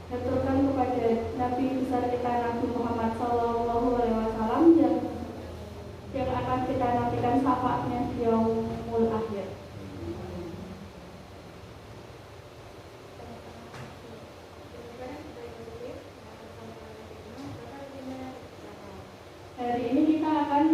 Haturkan kepada Nabi besar kita Nabi Muhammad SAW yang akan kita nantikan syafaatnya di yaumul akhir. Hari ini kita akan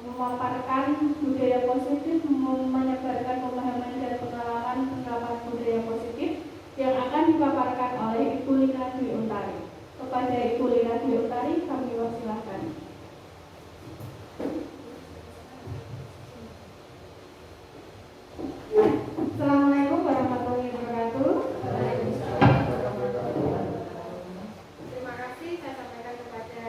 memaparkan budaya positif, menyebarkan pemahaman dan pengalaman penerapan budaya positif yang akan dipaparkan oleh Ibu Lina Dwi Untari. Kepada Ibu Lina Dwi Untari kami persilahkan. Assalamualaikum warahmatullahi wabarakatuh. Terima kasih saya sampaikan kepada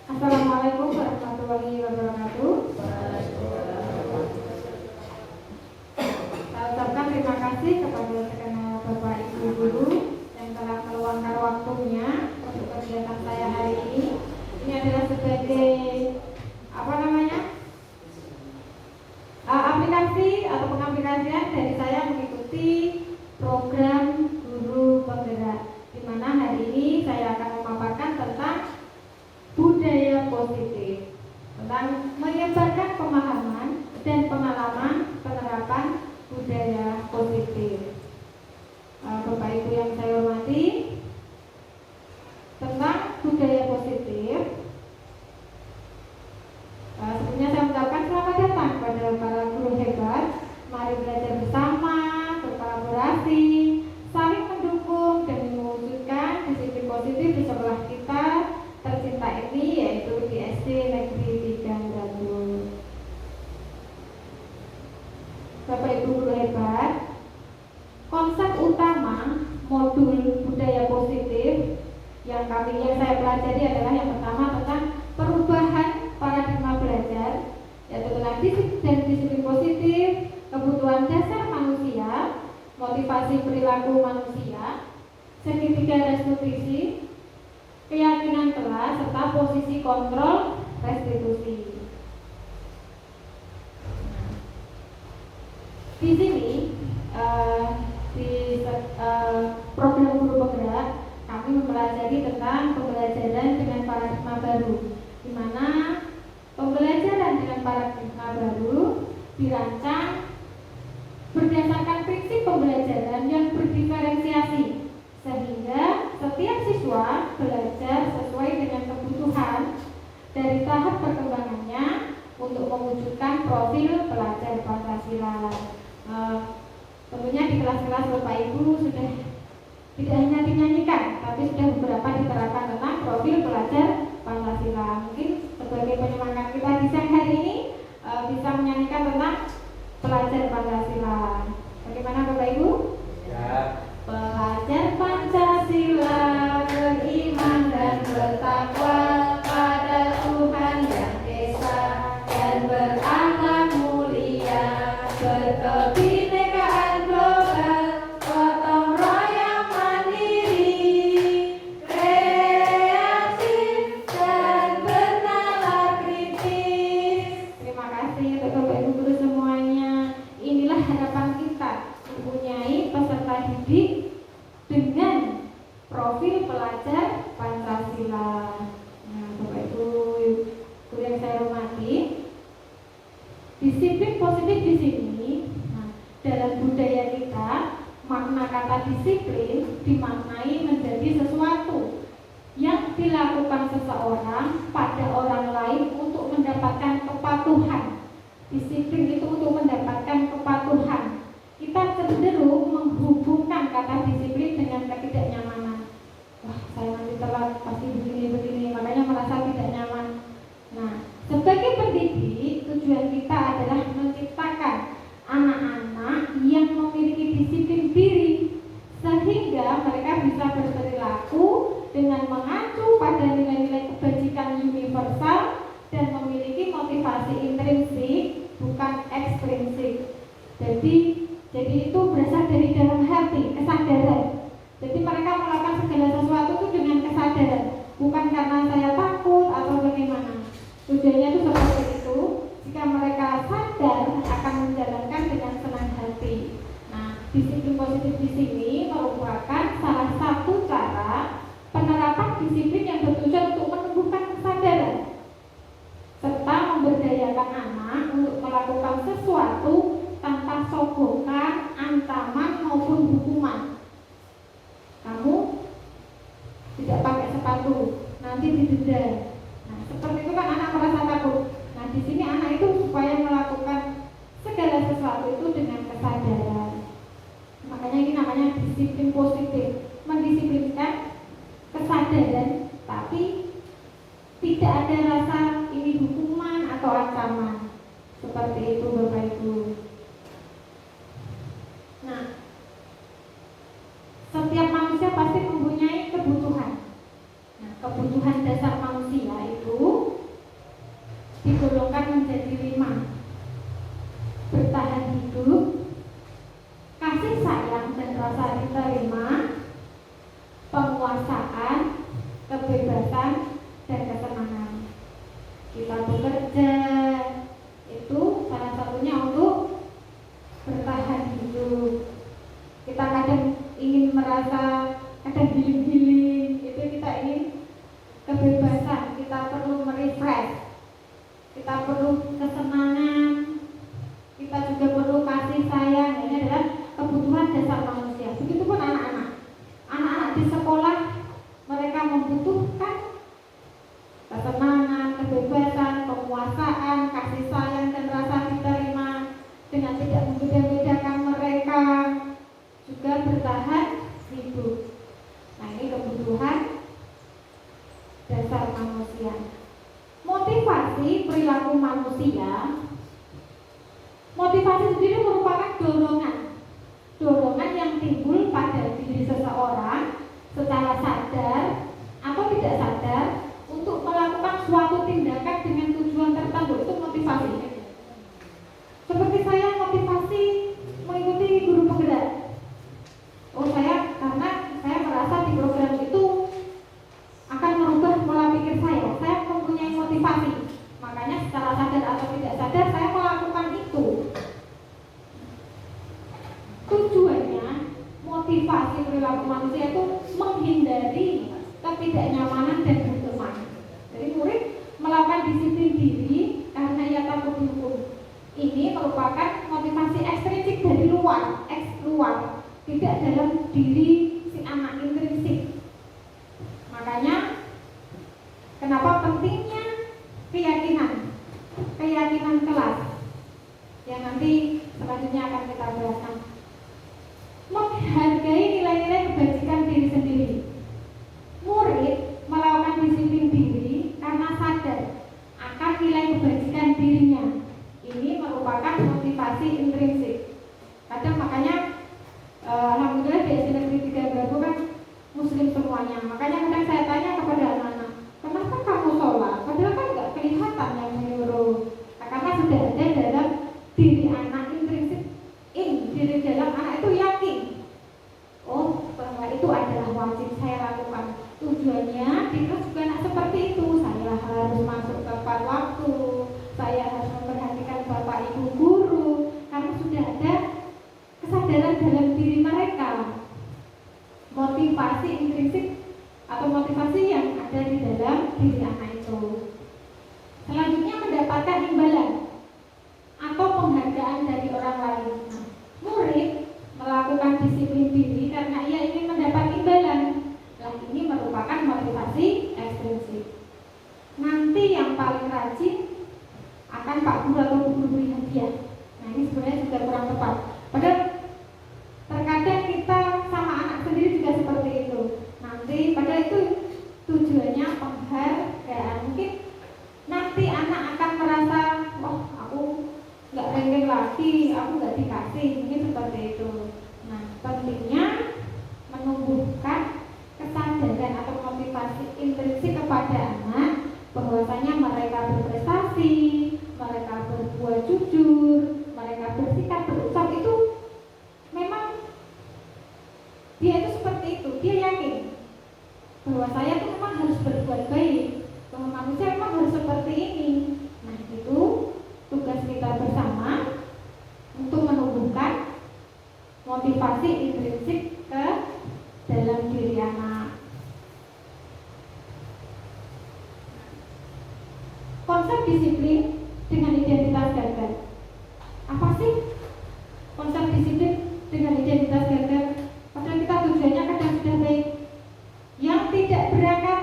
Assalamualaikum warahmatullahi wabarakatuh. Saya ucapkan terima kasih kepada segenap Bapak Ibu guru yang telah meluangkan waktunya untuk kegiatan saya hari ini. Ini adalah sebagai aplikasi atau pengaplikasian dari saya mengikuti program guru penggerak, di mana hari ini saya akan memaparkan tentang budaya positif, tentang menyebarkan pemahaman dan pengalaman penerapan budaya positif. Bapak Ibu yang saya hormati, tentang budaya positif, sebelumnya saya mengucapkan selamat datang kepada para guru hebat. Mari belajar bersama, berkolaborasi, saling mendukung dan mewujudkan disiplin positif di sekolah kita tercinta ini, yaitu di SD Negeri 3 Grandul. Bapak Ibu guru hebat, konsep utama modul budaya positif yang saya pelajari adalah yang pertama tentang perubahan paradigma belajar, yaitu tentang disiplin positif, kebutuhan dasar manusia, motivasi perilaku manusia, segitiga restitusi, keyakinan kelas, serta posisi kontrol restitusi. Di sini di program guru penggerak kami mempelajari tentang pembelajaran dengan paradigma baru, di mana pembelajaran dengan paradigma baru dirancang berdasarkan prinsip pembelajaran yang berdiferensiasi, sehingga setiap siswa belajar sesuai dengan kebutuhan dari tahap perkembangannya untuk mewujudkan profil pelajar Pancasila. Tentunya di kelas-kelas Bapak Ibu sudah tidak hanya dinyanyikan, tapi sudah beberapa diterapkan tentang profil pelajar Pancasila. Mungkin sebagai penyemangat kita di siang hari ini bisa menyanyikan tentang pelajar Pancasila. Bagaimana Bapak Ibu? Ya. Pelajar Pancasila beriman dan bertakwa pada Tuhan Yang Esa dan berakhlak mulia, berkebinekaan global, gotong royong mandiri, kreatif dan bernalar kritis. Terima kasih untuk Bapak Ibu guru semuanya. Inilah harapan kita, mempunyai peserta didik dengan profil pelajar Pancasila. Nah, Bapak Ibu guru yang saya hormati, disiplin positif di sini, dalam budaya kita, makna kata disiplin dimaknai menjadi sesuatu yang dilakukan seseorang pada orang lain untuk mendapatkan kepatuhan. Disiplin itu untuk mendapatkan kepatuhan. Kita cenderung menghubungkan kata disiplin dengan ketidaknyamanan. Wah, saya nanti telat, pasti begini-begini, makanya merasa tidak nyaman. Nah, sebagai pendidik, tujuan kita adalah menciptakan anak-anak yang memiliki disiplin diri, dan memiliki motivasi intrinsik bukan ekstrinsik. Jadi itu berasal dari dalam hati, kesadaran. Jadi mereka melakukan segala sesuatu itu dengan kesadaran, bukan karena saya takut atau bagaimana. Tujuannya itu seperti itu. Jika mereka sadar akan menjalankan dengan senang hati. Nah, disiplin positif di sini merupakan salah satu cara penerapan disiplin yang bertujuan untuk menumbuhkan kesadaran serta memberdayakan anak untuk melakukan sesuatu tanpa sogokan, ancaman maupun hukuman. Kamu tidak pakai sepatu, nanti didenda. Nah, seperti itu kan anak merasa takut. Nah, di sini anak itu supaya melakukan segala sesuatu itu dengan kesadaran. Makanya ini namanya disiplin positif, mendisiplinkan kesadaran, tapi tidak ada rasa ini hukuman atau ancaman. Seperti itu Bapak Ibu. Nah, setiap manusia pasti mempunyai kebutuhan. Nah, kebutuhan dasar manusia itu digolongkan menjadi 5. Bertahan hidup, kasih sayang dan rasa diterima, penguasaan, kebebasan, dan kesenangan. Kita bekerja itu salah satunya untuk bertahan hidup. Kita kadang ingin merasa, kadang healing-healing, itu kita ingin kebebasan, kita perlu merefresh, kita perlu kesenangan, kita juga perlu kasih sayang. Ini adalah kebutuhan dasar manusia. Begitupun anak-anak. Anak-anak di sekolah, mereka membutuhkan kesenangan, kebebasan, penguasaan, kasih sayang, dan rasa diterima dengan tidak membeda-bedakan mereka, juga bertahan hidup. Nah, ini kebutuhan dasar manusia. Motivasi perilaku manusia. Motivasi sendiri merupakan dorongan yang timbul pada diri seseorang secara sadar atau tidak sadar untuk melakukan suatu tindakan dengan tujuan tertentu. Itu motivasi. Seperti saya motivasi mengikuti guru penggerak. Karena saya merasa di program itu akan merubah pola pikir saya. Saya mempunyai motivasi. Makanya secara sadar atau tidak sadar saya melakukan itu. Tujuannya, motivasi perilaku manusia itu menghindari ketidaknyamanan dan hukuman. Jadi murid melakukan disiplin diri karena ia takut dihukum. Ini merupakan motivasi ekstrinsik dari luar, tidak dalam diri si anak intrinsik. Makanya kenapa pentingnya keyakinan kelas yang nanti selanjutnya akan kita bahas. Menghargai nilai-nilai kebajikan diri sendiri. Murid melakukan disiplin diri karena sadar akan nilai kebajikan dirinya. Ini merupakan motivasi intrinsik. Kadang makanya alhamdulillah di SD Negeri 3 Brago kan muslim semuanya. Makanya kadang saya tanya kepada anak-anak, kenapa kamu sholat? Padahal kan nggak kelihatan yang menyuruh. Nah, karena sudah ada dalam diri anak intrinsik. Diri dalam anak itu yakin, bahwa itu adalah wajib saya lakukan. Tujuannya di kelas juga anak seperti itu. Saya harus masuk tepat waktu, saya harus memperhatikan bapak ibu guru, karena sudah ada kesadaran dalam diri mereka. Motivasi intrinsik atau motivasi yang ada di dalam diri anak itu. Selanjutnya mendapatkan imbalan atau penghargaan dari orang lain. Murid melakukan disiplin diri karena ia ingin mendapat imbalan. Nah, ini merupakan motivasi ekstrinsik. Nanti yang paling rajin akan Pak Guru atau Bu Guru beri hadiah. Nah, ini sebenarnya juga kurang tepat. Padahal terkadang kita sama anak sendiri juga seperti itu. Nanti padahal itu tujuannya penghargaan. Mungkin bahwa saya tuh memang harus berbuat baik, bahwa manusia memang harus seperti ini. Nah, itu tugas kita bersama untuk menumbuhkan motivasi intrinsik ke dalam diri anak. Konsep disiplin dengan identitas gagal. Apa sih konsep disiplin dengan identitas gagal? Padahal kita tujuannya kadang sudah baik. Yang tidak berangkat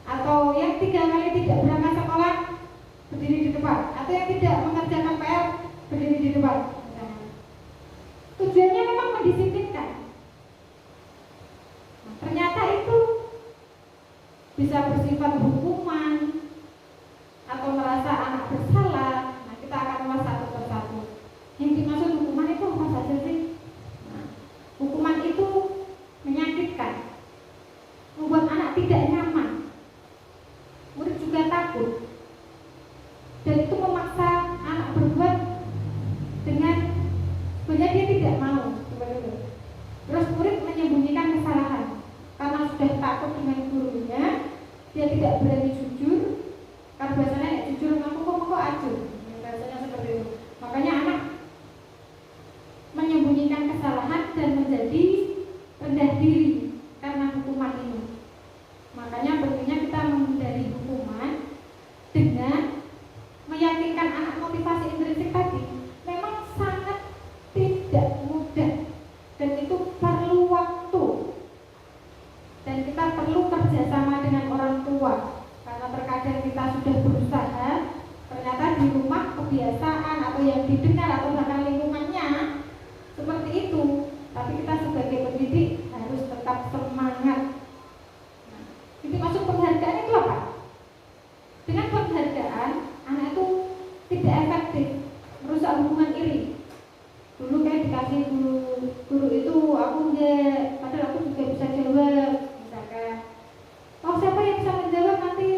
atau yang 3 kali tidak berangkat sekolah berdiri di depan, atau yang tidak mengerjakan PR berdiri di depan. Tujuannya memang mendisiplinkan. Nah, ternyata itu bisa bersifat hukuman atau merasa anak bersalah. Nah, kita akan ulas satu persatu. Yang dimaksud hukuman itu apa saja sih? Nah, hukuman itu menyakitkan, membuat anak tidak nyaman, murid juga takut, dan itu memaksa anak berbuat dengan sebenarnya dia tidak mau. Terus murid menyembunyikan kesalahan karena sudah takut dengan gurunya, dia tidak berani jujur. Karena biasanya jujur ngaku kok acuh, biasanya seperti itu. Makanya anak menyembunyikan kesalahan dan menjadi rendah diri karena hukuman ini. Makanya pentingnya kita menghindari hukuman dengan meyakinkan anak. Motivasi intrinsik tadi memang sangat tidak mudah dan itu perlu waktu, dan kita perlu kerjasama dengan orang tua. Karena terkadang kita sudah berusaha, ternyata di rumah kebiasaan atau yang didengar atau bahkan lingkungannya seperti itu. Tapi kita sebagai pendidik harus tetap semangat. Nah, jadi masuk penghargaan itu apa? Dengan penghargaan, anak itu tidak efektif, merusak hubungan iri. Dulu kayak dikasih guru itu aku enggak, padahal aku juga bisa jawab. Misalkan, oh siapa yang bisa menjawab nanti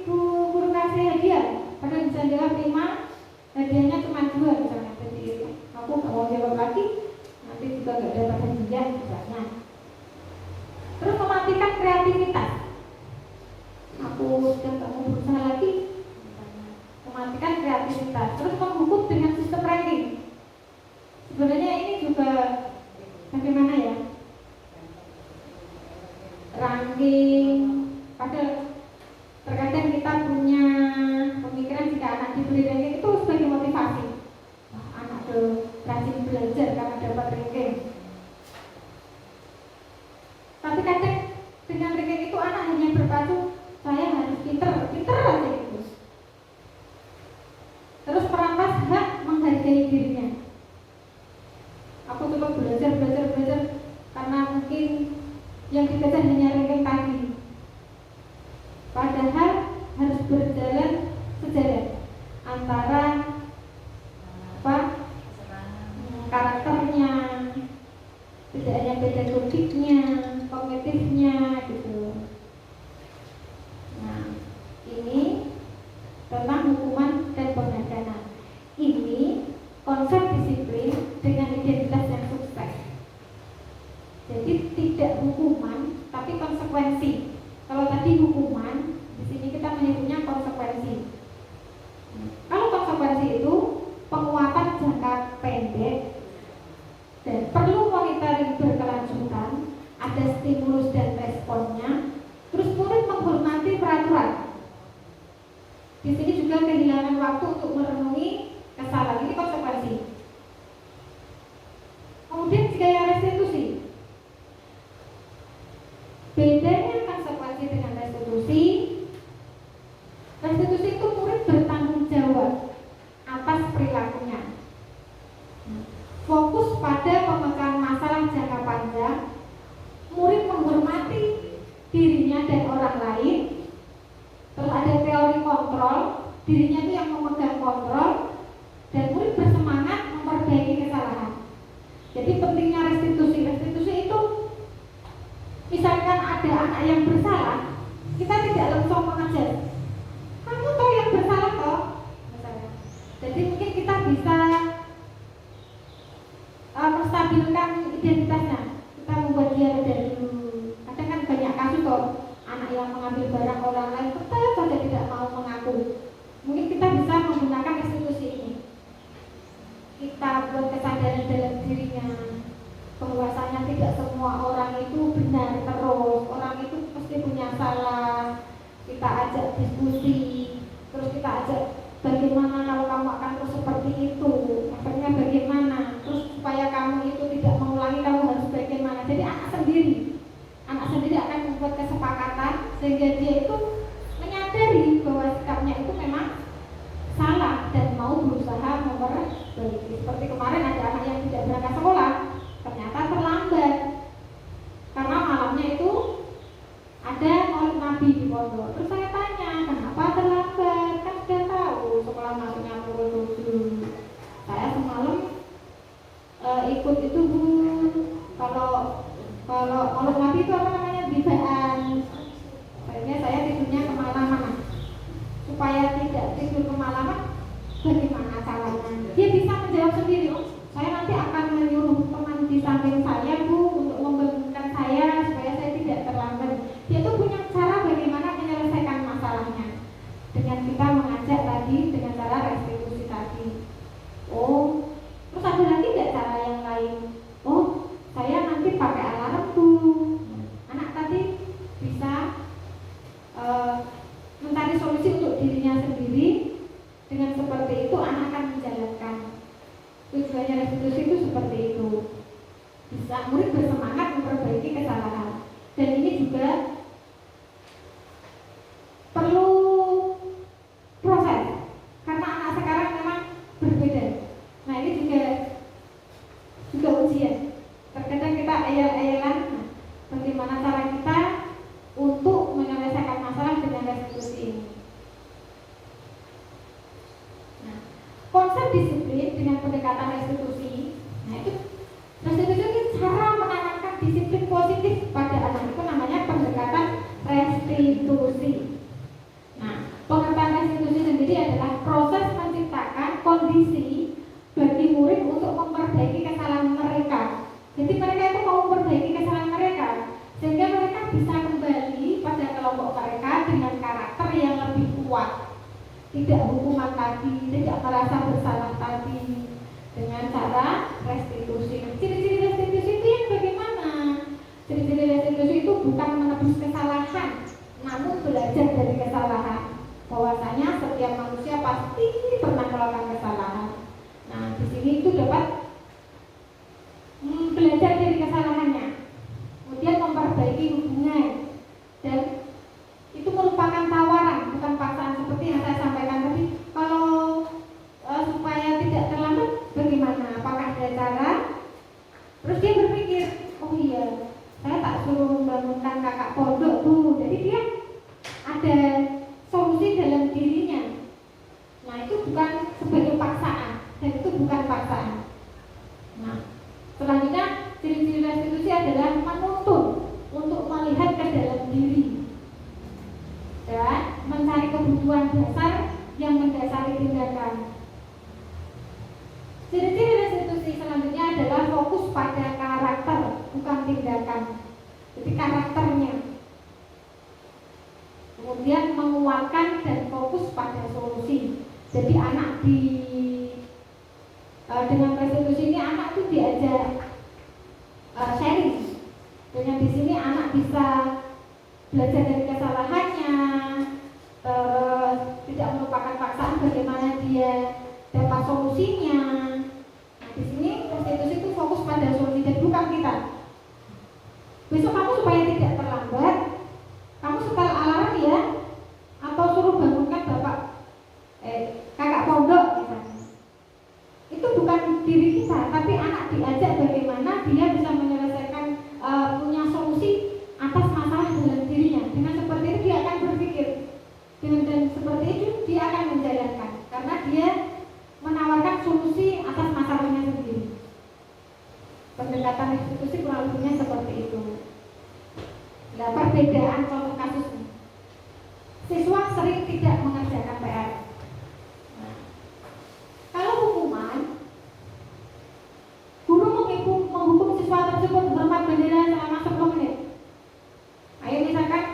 guru kasih hadiah, padahal bisa jawab 5, hadiahnya cuma 2 misalnya. Jadi aku nggak mau jawab lagi, nanti juga nggak dapat hadiah misalnya. Terus mematikan kreativitas. Aku sudah nggak mau berusaha lagi, misalnya. Mematikan kreativitas. Terus menghukum dengan sistem ranking. Sebenarnya ini juga bagaimana ya? Ranking, padahal terkadang kita punya pemikiran jika anak diberi ranking itu sebagai motivasi. Wah, anak rajin belajar karena dapat ranking. Tapi kadang dengan ranking itu anak hanya berpacu, saya harus pinter aja gitu. Terus merampas hak menghargai dirinya. Aku coba belajar karena mungkin yang dikejar hanya ranking tadi. Padahal harus berjalan sejalan antara karakternya, tidak hanya pedagogiknya, kognitifnya gitu. Nah, ini tentang hukuman dan penghargaan. Ini konsep disiplin dengan identitas yang sukses. Jadi tidak hukuman, tapi konsekuensi. Kalau tadi hukuman, di sini kita menyebutnya konsekuensi. Kalau konsekuensi itu penguatan jangka pendek dan perlu monitoring berkelanjutan, ada stimulus dan responnya. Terus murid menghormati peraturan. Di sini juga kehilangan waktu untuk merenungi kesalahan. Ini konsekuensi. Kemudian jika yang restitusi, bedanya konsekuensi dengan restitusi. Restitusi itu murid bertanggung jawab atas perilakunya. Fokus pada pemecahan masalah jangka panjang. Murid menghormati dirinya dan orang lain. Terus ada teori kontrol, dirinya itu yang memegang kontrol, dan murid bersemangat memperbaiki kesalahan. Jadi pentingnya restitusi. Restitusi itu, misalkan ada anak yang bersalah, kita tidak langsung mengajar, kamu toh yang bersalah toh, misalnya. Jadi mungkin kita bisa menstabilkan identitasnya. Kita membuat dia dari dulu. Kadang kan banyak kasus toh, yang mengambil barang orang lain tetap saja tidak mau mengaku. Mungkin kita bisa menggunakan institusi ini. Kita buat kesadaran dalam dirinya bahwasanya tidak semua orang itu benar terus, orang itu pasti punya salah. Kita ajak diskusi, terus kita ajak bagaimana kalau kamu akan terus seperti itu, efeknya bagaimana, terus supaya kamu itu tidak mengulangi kamu harus bagaimana. Jadi anak sendiri akan membuat kesepakatan sehingga dia itu menyadari bahwa sikapnya itu memang salah dan mau berusaha memperbaiki. Seperti kemarin ada anak yang tidak berangkat sekolah, ternyata terlambat karena malamnya itu ada maulid Nabi di pondok. Terus saya tanya, kenapa terlambat? Kan sudah tahu sekolah masuknya pukul 7. Saya semalam ikut itu Bu. Kalau maulid Nabi itu apa namanya, bibaan. Akhirnya saya tidurnya kemalaman. Supaya tidak tidur kemalaman, bagaimana caranya? Dia bisa menjawab sendiri. Oh, saya nanti akan menyuruh teman di samping saya Bu untuk membangunkan saya supaya saya tidak terlambat. Dia tuh punya cara bagaimana menyelesaikan masalahnya dengan kita mengajak tadi dengan cara restitusi tadi. Oh, terus ada lagi tidak cara yang lain? Oh, saya nanti pakai alarm Bu. Anak tadi bisa mencari solusi untuk dirinya sendiri. Dengan seperti itu anak akan menjalankan. Tujuannya restitusi itu seperti itu. Bisa murid bersemangat memperbaiki kesalahan. Dan ini juga perlu proses karena anak sekarang memang berbeda. Nah ini juga ujian. Terkadang kita ayal-ayalan bagaimana cara kita untuk menyelesaikan masalah dengan restitusi ini. Nah, konsep disiplin dengan pendekatan restitusi, nah itu restitusi itu cara menanamkan disiplin positif pada anak, itu namanya pendekatan restitusi. Nah, pengertian restitusi sendiri adalah proses menciptakan kondisi bagi murid untuk memperbaiki kesalahan mereka. Jadi mereka itu mau memperbaiki kesalahan mereka sehingga mereka bisa kembali pada kelompok mereka dengan karakter yang lebih kuat, tidak hukuman tadi, tidak merasa bersalah tadi, dengan cara restitusi. Ciri-ciri restitusi itu yang bagaimana? Ciri-ciri restitusi itu bukan menebus kesalahan, namun belajar dari kesalahan. Bahwasanya setiap manusia pasti pernah melakukan kesalahan. Nah, di sini itu dapat belajar dari kesalahannya, kemudian memperbaiki hubungan, dan itu merupakan tawaran, bukan paksaan seperti yang saya sampaikan tadi. Kalau supaya tidak terlambat, bagaimana? Apakah ada cara? Terus dia berpikir, oh iya, saya tak suruh membangunkan kakak pondok tuh. Jadi dia ada solusi dalam dirinya. Nah itu bukan sebagai paksaan, dan itu bukan paksaan. Nah selanjutnya ciri-ciri restitusi adalah menuntun untuk melihat ke dalam diri dan mencari kebutuhan dasar yang mendasari tindakan. Ciri-ciri restitusi selanjutnya adalah fokus pada karakter, bukan tindakan. Jadi karakternya. Kemudian menguatkan dan fokus pada solusi. Jadi anak dengan restitusi ini anak itu diajak sharing. Dengan di sini anak bisa belajar dari kesalahannya, tidak merupakan paksaan bagaimana dia dapat solusinya. Nah, di sini restitusi itu fokus pada solusi dan bukan kita. Besok kamu supaya tidak terlambat, kamu setel alarm ya, atau suruh bangunkan kakak pondok misalnya. Itu bukan diri kita, tapi anak diajak bagaimana dia bisa menyelesaikan punya solusi atas masalah dalam dirinya. Dengan seperti itu dia akan berpikir, dan seperti itu dia akan menjalankan karena dia menawarkan solusi atas masalahnya sendiri. Pendekatan restitusi kurang lebihnya seperti itu. Nah, perbedaan contoh kasusnya, siswa sering tidak mengerjakan PR. Nah, kalau hukuman, guru menghukum siswa tersebut hormat bendera selama 10 menit. Ayo misalkan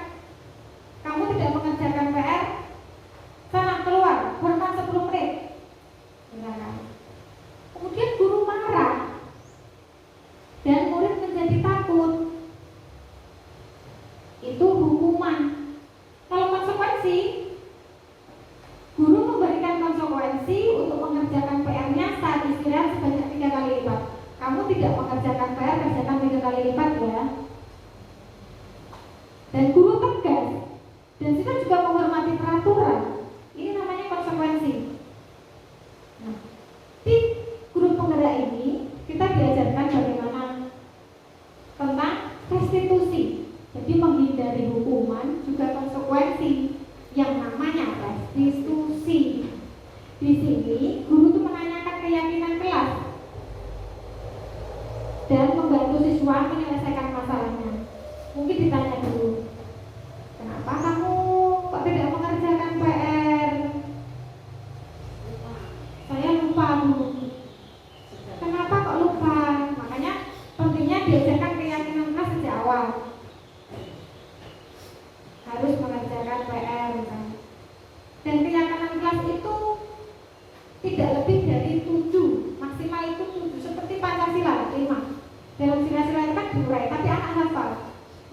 mengerjakan PR, kerjakan 3 kali lipat ya. Dan guru tegas, dan kita juga menghormati peraturan. Ini namanya konsekuensi. Nah, di guru penggerak ini kita diajarkan bagaimana tentang restitusi. Jadi menghindari hukuman juga konsekuensi yang namanya restitusi. Di sini guru itu menanyakan keyakinan kelas dan membantu siswa menyelesaikan masalahnya. Mungkin ditanya dulu, kenapa kamu kok tidak mengerjakan PR? Saya lupa Bu. Kenapa kok lupa? Makanya pentingnya diajarkan keyakinan kelas sejak awal. Harus mengerjakan PR kan? Dan keyakinan kelas itu tidak lebih dari 7, maksimal itu 7, seperti Pancasila 5. Dalam sila-sila itu kan diurai, tapi anak hafal.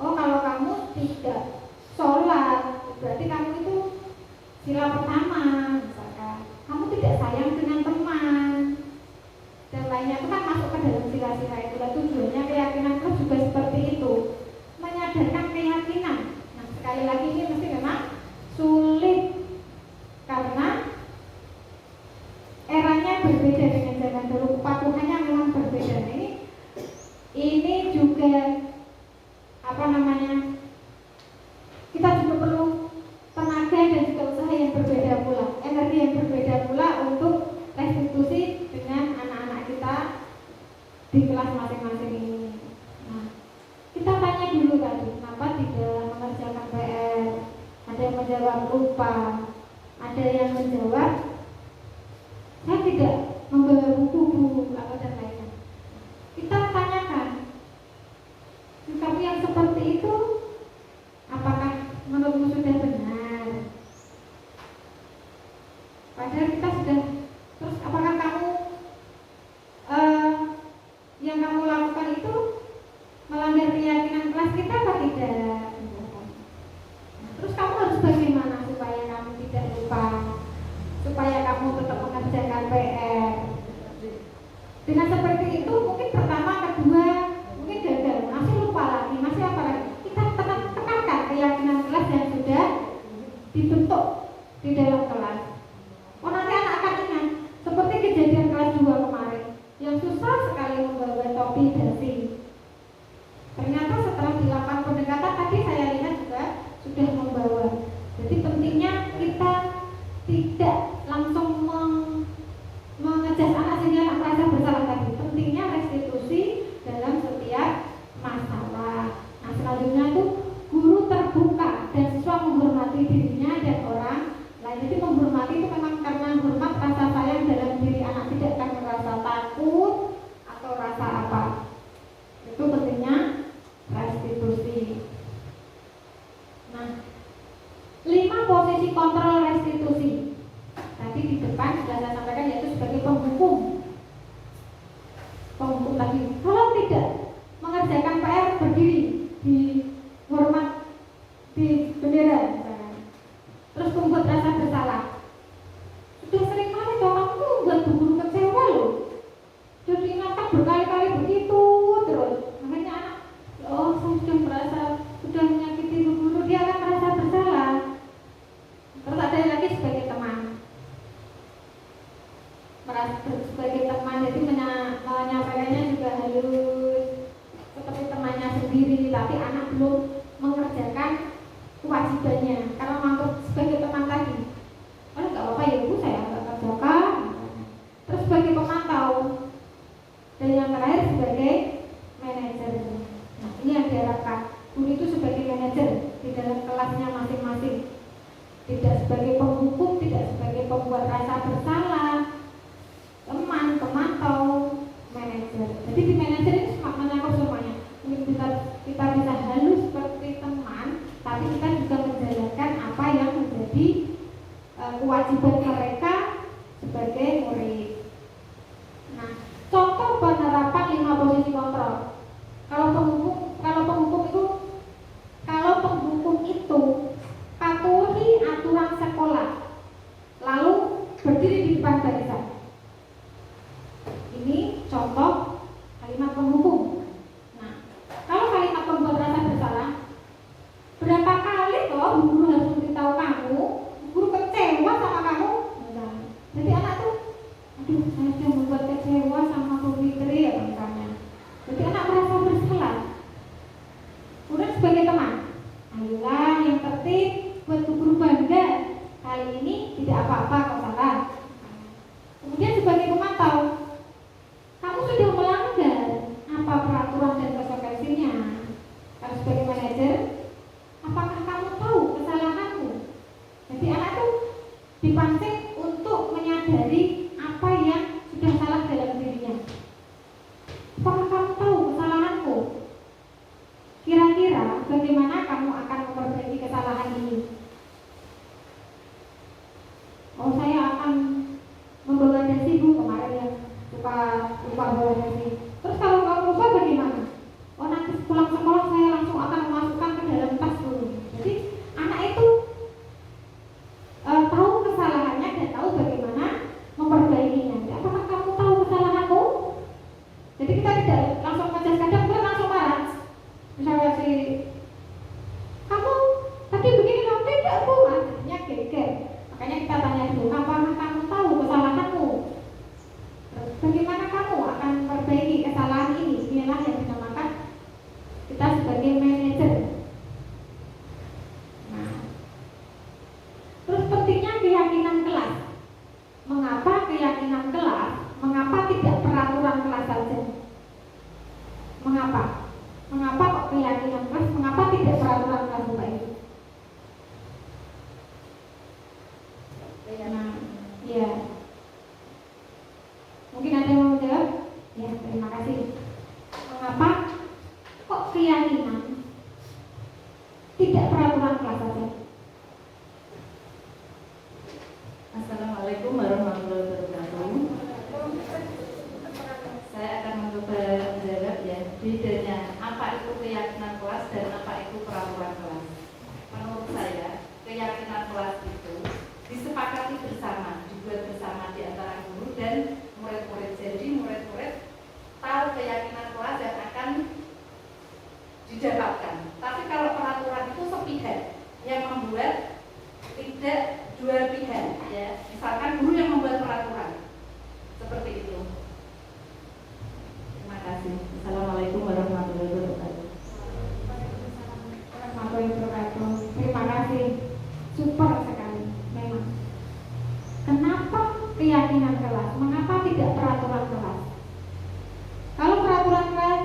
Oh, kalau kamu tidak sholat, berarti kamu itu sila pertama, misalkan kamu tidak sayang dengan teman dan lainnya, itu kan masuk ke dalam sila-sila itu. Dan tujuannya keyakinan kelas juga seperti itu, menyadarkan keyakinan. Nah, sekali lagi ini mesti memang sulit karena eranya berbeda dengan zaman dulu, kepatuhannya memang berbeda. Ini juga kita juga perlu tenaga dan juga usaha yang berbeda pula, energi yang berbeda pula untuk restitusi dengan anak-anak kita di kelas masing-masing ini. Nah, kita tanya dulu tadi, kenapa tidak mengerjakan PR? Ada yang menjawab lupa, ada yang menjawab saya tidak membawa buku atau dan lainnya. Kita tanyakan, sikap yang seperti itu apakah menurutmu sudah benar? Padahal kita sudah, terus apakah kamu yang kamu lakukan itu melanggar keyakinan kelas kita atau tidak? Terus kamu harus bagaimana supaya kamu tidak lupa, supaya kamu tetap mengerjakan PR? Dengan seperti itu mungkin pertama, kedua, mungkin gagal, masih lupa lagi, masih apa lagi? Kita tekankan keyakinan kelas yang sudah dibentuk di dalam kelas. Oh, nanti anak akan ingat seperti kejadian kelas 2 kemarin yang susah sekali membawa topi dasi. Ternyata setelah dilakukan pendekatan tadi saya lihat juga sudah membawa. Jadi pentingnya kita tidak langsung mengejas anak sehingga anak merasa bersalah tadi. Pentingnya restitusi dalam setiap masalah. Nah, selanjutnya itu guru terbuka dan siswa menghormati dirinya dan orang lain. Jadi menghormati itu memang karena hormat, rasa sayang dalam diri anak, tidak karena rasa takut atau rasa apa. Itu pentingnya restitusi. Nah, 5 posisi kontrol restitusi. Tadi di depan sudah saya sampaikan, yaitu sebagai penghukum. Penghukum tadi, kalau tidak mengerjakan PR berdiri di hormat di bendera misalkan. Terus membuat rasa bersalah. Sudah sering kali toh kamu membuat guru kecewa loh. Jadi ingatkan berkali-kali begitu terus. Makanya anak, oh saya sudah merasa sudah menyakiti guru, dia akan merasa bersalah. Terus ada lagi sebagai teman. Merasa sebagai teman, jadi menyampaikannya juga halus seperti temannya sendiri, tapi anak belum mengerjakan kewajibannya karena menganggap sebagai teman tadi, oh nggak apa-apa ya Bu, saya nggak kerjakan. Terus sebagai pemantau, dan yang terakhir sebagai manajer. Nah, ini yang diharapkan guru itu sebagai manajer di dalam kelasnya masing-masing, tidak sebagai penghukum, tidak sebagai pembuat rasa bersalah. Teman, pemantau, manajer. Jadi di manajer ini mencakup semuanya. Mungkin kita bisa halus seperti teman, tapi kita juga menjalankan apa yang menjadi kewajiban mereka sebagai murid. Nah, contoh penerapan 5 posisi kontrol. Kalau penghukum itu patuhi aturan sekolah, lalu berdiri di depan barisan. bagaimana kamu akan memperbaiki kesalahan ini? Oh, saya akan membawa dasi Bu, kemarin yang lupa bawa dasi. Terus kalau kamu lupa bagaimana? Oh, nanti pulang sekolah saya langsung akan memasukkan ke dalam tas dulu. Jadi anak itu tahu kesalahannya dan tahu bagaimana memperbaikinya. Apakah kamu tahu kesalahanmu? Jadi kita tidak langsung ngejudge, kadang kita langsung marah. Misalnya si kamu tadi begini, kamu tidak Bu, artinya geger. Makanya kita tanya dulu, apakah kamu tahu kesalahanmu? Bagaimana kamu akan memperbaiki kesalahan ini? Inilah yang dinamakan kita sebagai manajer. Nah, terus pentingnya keyakinan kelas. Mengapa keyakinan kelas? Mengapa tidak peraturan kelas saja? Mengapa? Mengapa kok keyakinan kelas? Mengapa tidak peraturan kelas Bapak Ibu? Nah, ya. Mungkin ada yang mau jawab? Ya, terima kasih. Mengapa kok keyakinan tidak peraturan kelas saja? Assalamualaikum warahmatullahi wabarakatuh. Saya akan mencoba menjawab ya. Bedanya apa itu keyakinan kelas dan apa itu peraturan kelas. Menurut saya, keyakinan kelas itu disepakati bersama, dibuat bersama di antara guru dan murid-murid. Jadi murid-murid tahu keyakinan kelas yang akan didapatkan. Tapi kalau peraturan itu sepihak, yang membuat tidak dua pihak ya. Misalkan guru yang membuat peraturan. Seperti itu. Terima kasih. Assalamualaikum warahmatullahi wabarakatuh. Warahmatullahi wabarakatuh. Terima kasih. Super sekali memang. Kenapa keyakinan kelas? Mengapa tidak peraturan kelas? Kalau peraturan kelas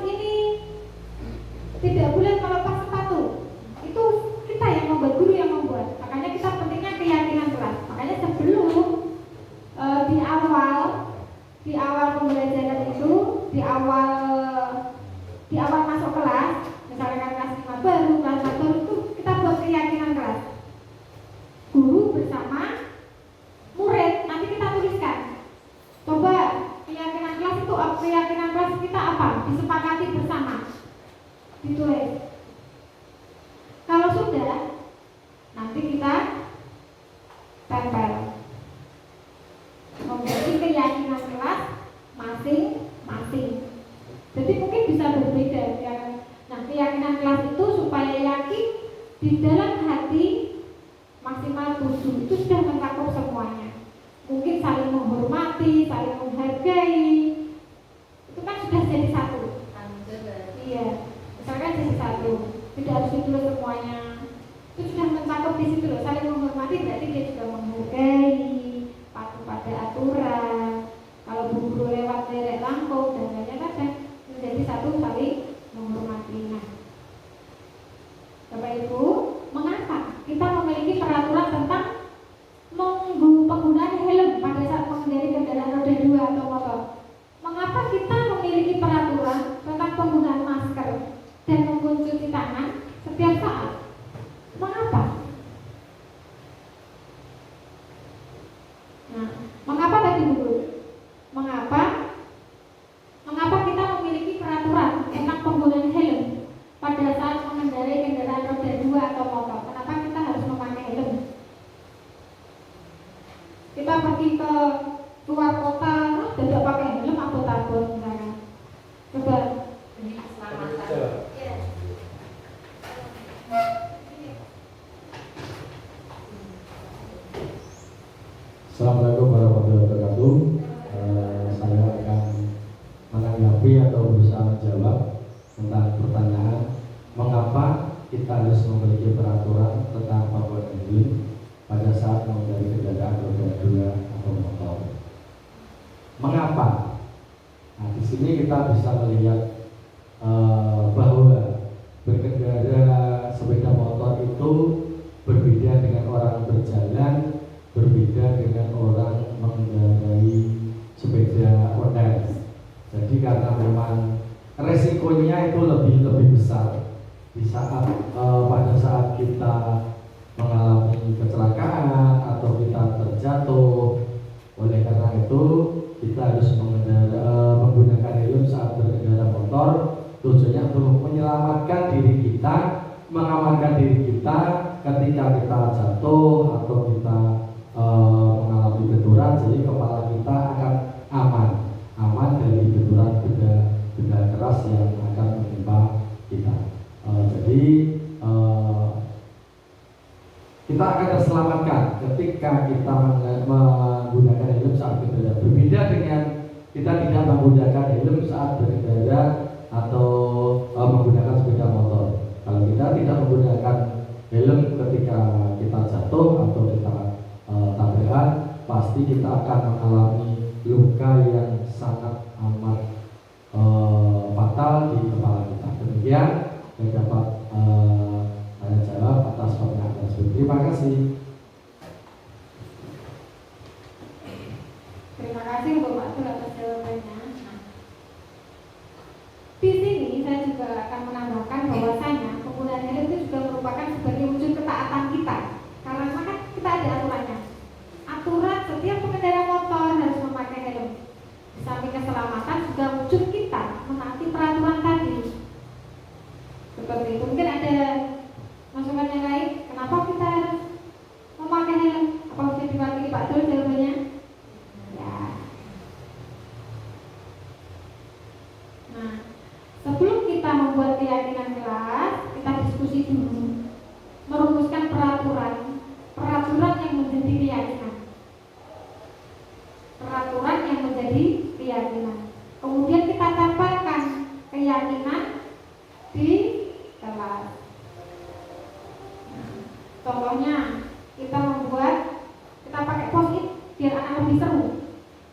ini tidak boleh melepas sepatu. Itu kita yang membuat, guru yang membuat. Makanya kita pentingnya keyakinan kelas. Makanya sebelum di awal pembelajaran itu, di awal masuk kelas, misalkan kelas 5 baru, kelas 1 itu kita buat keyakinan kelas. Guru bersama murid, nanti kita tuliskan. Coba keyakinan kelas itu, keyakinan kelas kita apa? Disepakati bersama. Ditulis. Kalau sudah, nanti kita tempel. Memiliki keyakinan kelas masing-masing. Jadi mungkin bisa berbeda ya. Nah, keyakinan kelas itu supaya yakin di dalam hati maksimal 7 itu sudah mencakup semuanya. Mungkin saling menghormati, saling menghargai. Itu kan sudah jadi satu. Iya, misalkan jadi satu. Tidak harus ditulis semuanya. Itu sudah mencakup di situ loh. Saling menghormati berarti dia juga menghargai, patuh pada aturan. Kalau buru lewat derek langkau dan lainnya saja menjadi satu saling menghormati. Nah, Bapak Ibu, mengapa kita memiliki peraturan tentang penggunaan helm pada saat mengendarai kendaraan roda 2 atau motor? Mengapa kita memiliki peraturan tentang penggunaan masker dan mencuci tangan setiap saat? Mengapa? Nah, mengapa tadi Bu? Mengapa kita memiliki peraturan tentang penggunaan helm pada saat mengendarai kendaraan roda 2 atau motor? Kenapa kita harus memakai helm? Kita pergi ke luar kota, tidak pakai helm atau tabur misalnya. Coba Demi keselamatan. ya. Assalamualaikum warahmatullahi wabarakatuh. Saya akan menanggapi atau berusaha menjawab tentang pertanyaan mengapa kita harus memiliki peraturan tentang penggunaan helm pada saat mengendarai kendaraan roda 2 atau motor. Mengapa? Nah, di sini kita bisa melihat bahwa berkendara sepeda motor itu berbeda dengan orang berjalan, berbeda dengan orang mengendarai sepeda online. Jadi karena memang resiko resikonya itu lebih besar di saat pada saat kita mengalami kecelakaan atau kita terjatuh. Oleh karena itu kita harus menggunakan helm saat berkendara motor. Tujuannya untuk menyelamatkan diri kita, mengamankan diri kita ketika kita jatuh atau kita mengalami benturan. Jadi kepala kita akan aman dari benturan benda keras yang akan menimpa kita. Jadi kita akan terselamatkan ketika kita menggunakan helm saat berkendara. Berbeda dengan kita tidak menggunakan helm saat berkendara atau menggunakan sepeda motor. Kalau kita tidak menggunakan helm ketika kita jatuh atau kita tabrakan, pasti kita akan mengalami luka yang sangat amat fatal di kepala kita. Demikian yang dapat saya jawab atas pertanyaan tersebut. Terima kasih. Terima kasih untuk Pak Tul atas jawabannya. Di sini saya juga akan menambahkan bahwasanya penggunaan helm itu juga merupakan sebagai wujud ketaatan kita. Karena kan kita ada aturannya. Aturan setiap pengendara motor harus memakai helm. Di samping keselamatan juga wujud kita menaati peraturan tadi. Seperti itu. Mungkin ada masukan yang lain. Kenapa kita harus memakai helm? Apa bisa diwakili Pak Tul jawabannya? Ya. Nah, sebelum kita membuat keyakinan kelas, kita diskusi dulu, merumuskan peraturan yang menjadi keyakinan. Peraturan yang menjadi keyakinan. Kemudian kita tempelkan keyakinan di kelas. Nah, contohnya kita pakai post-it biar anak lebih seru.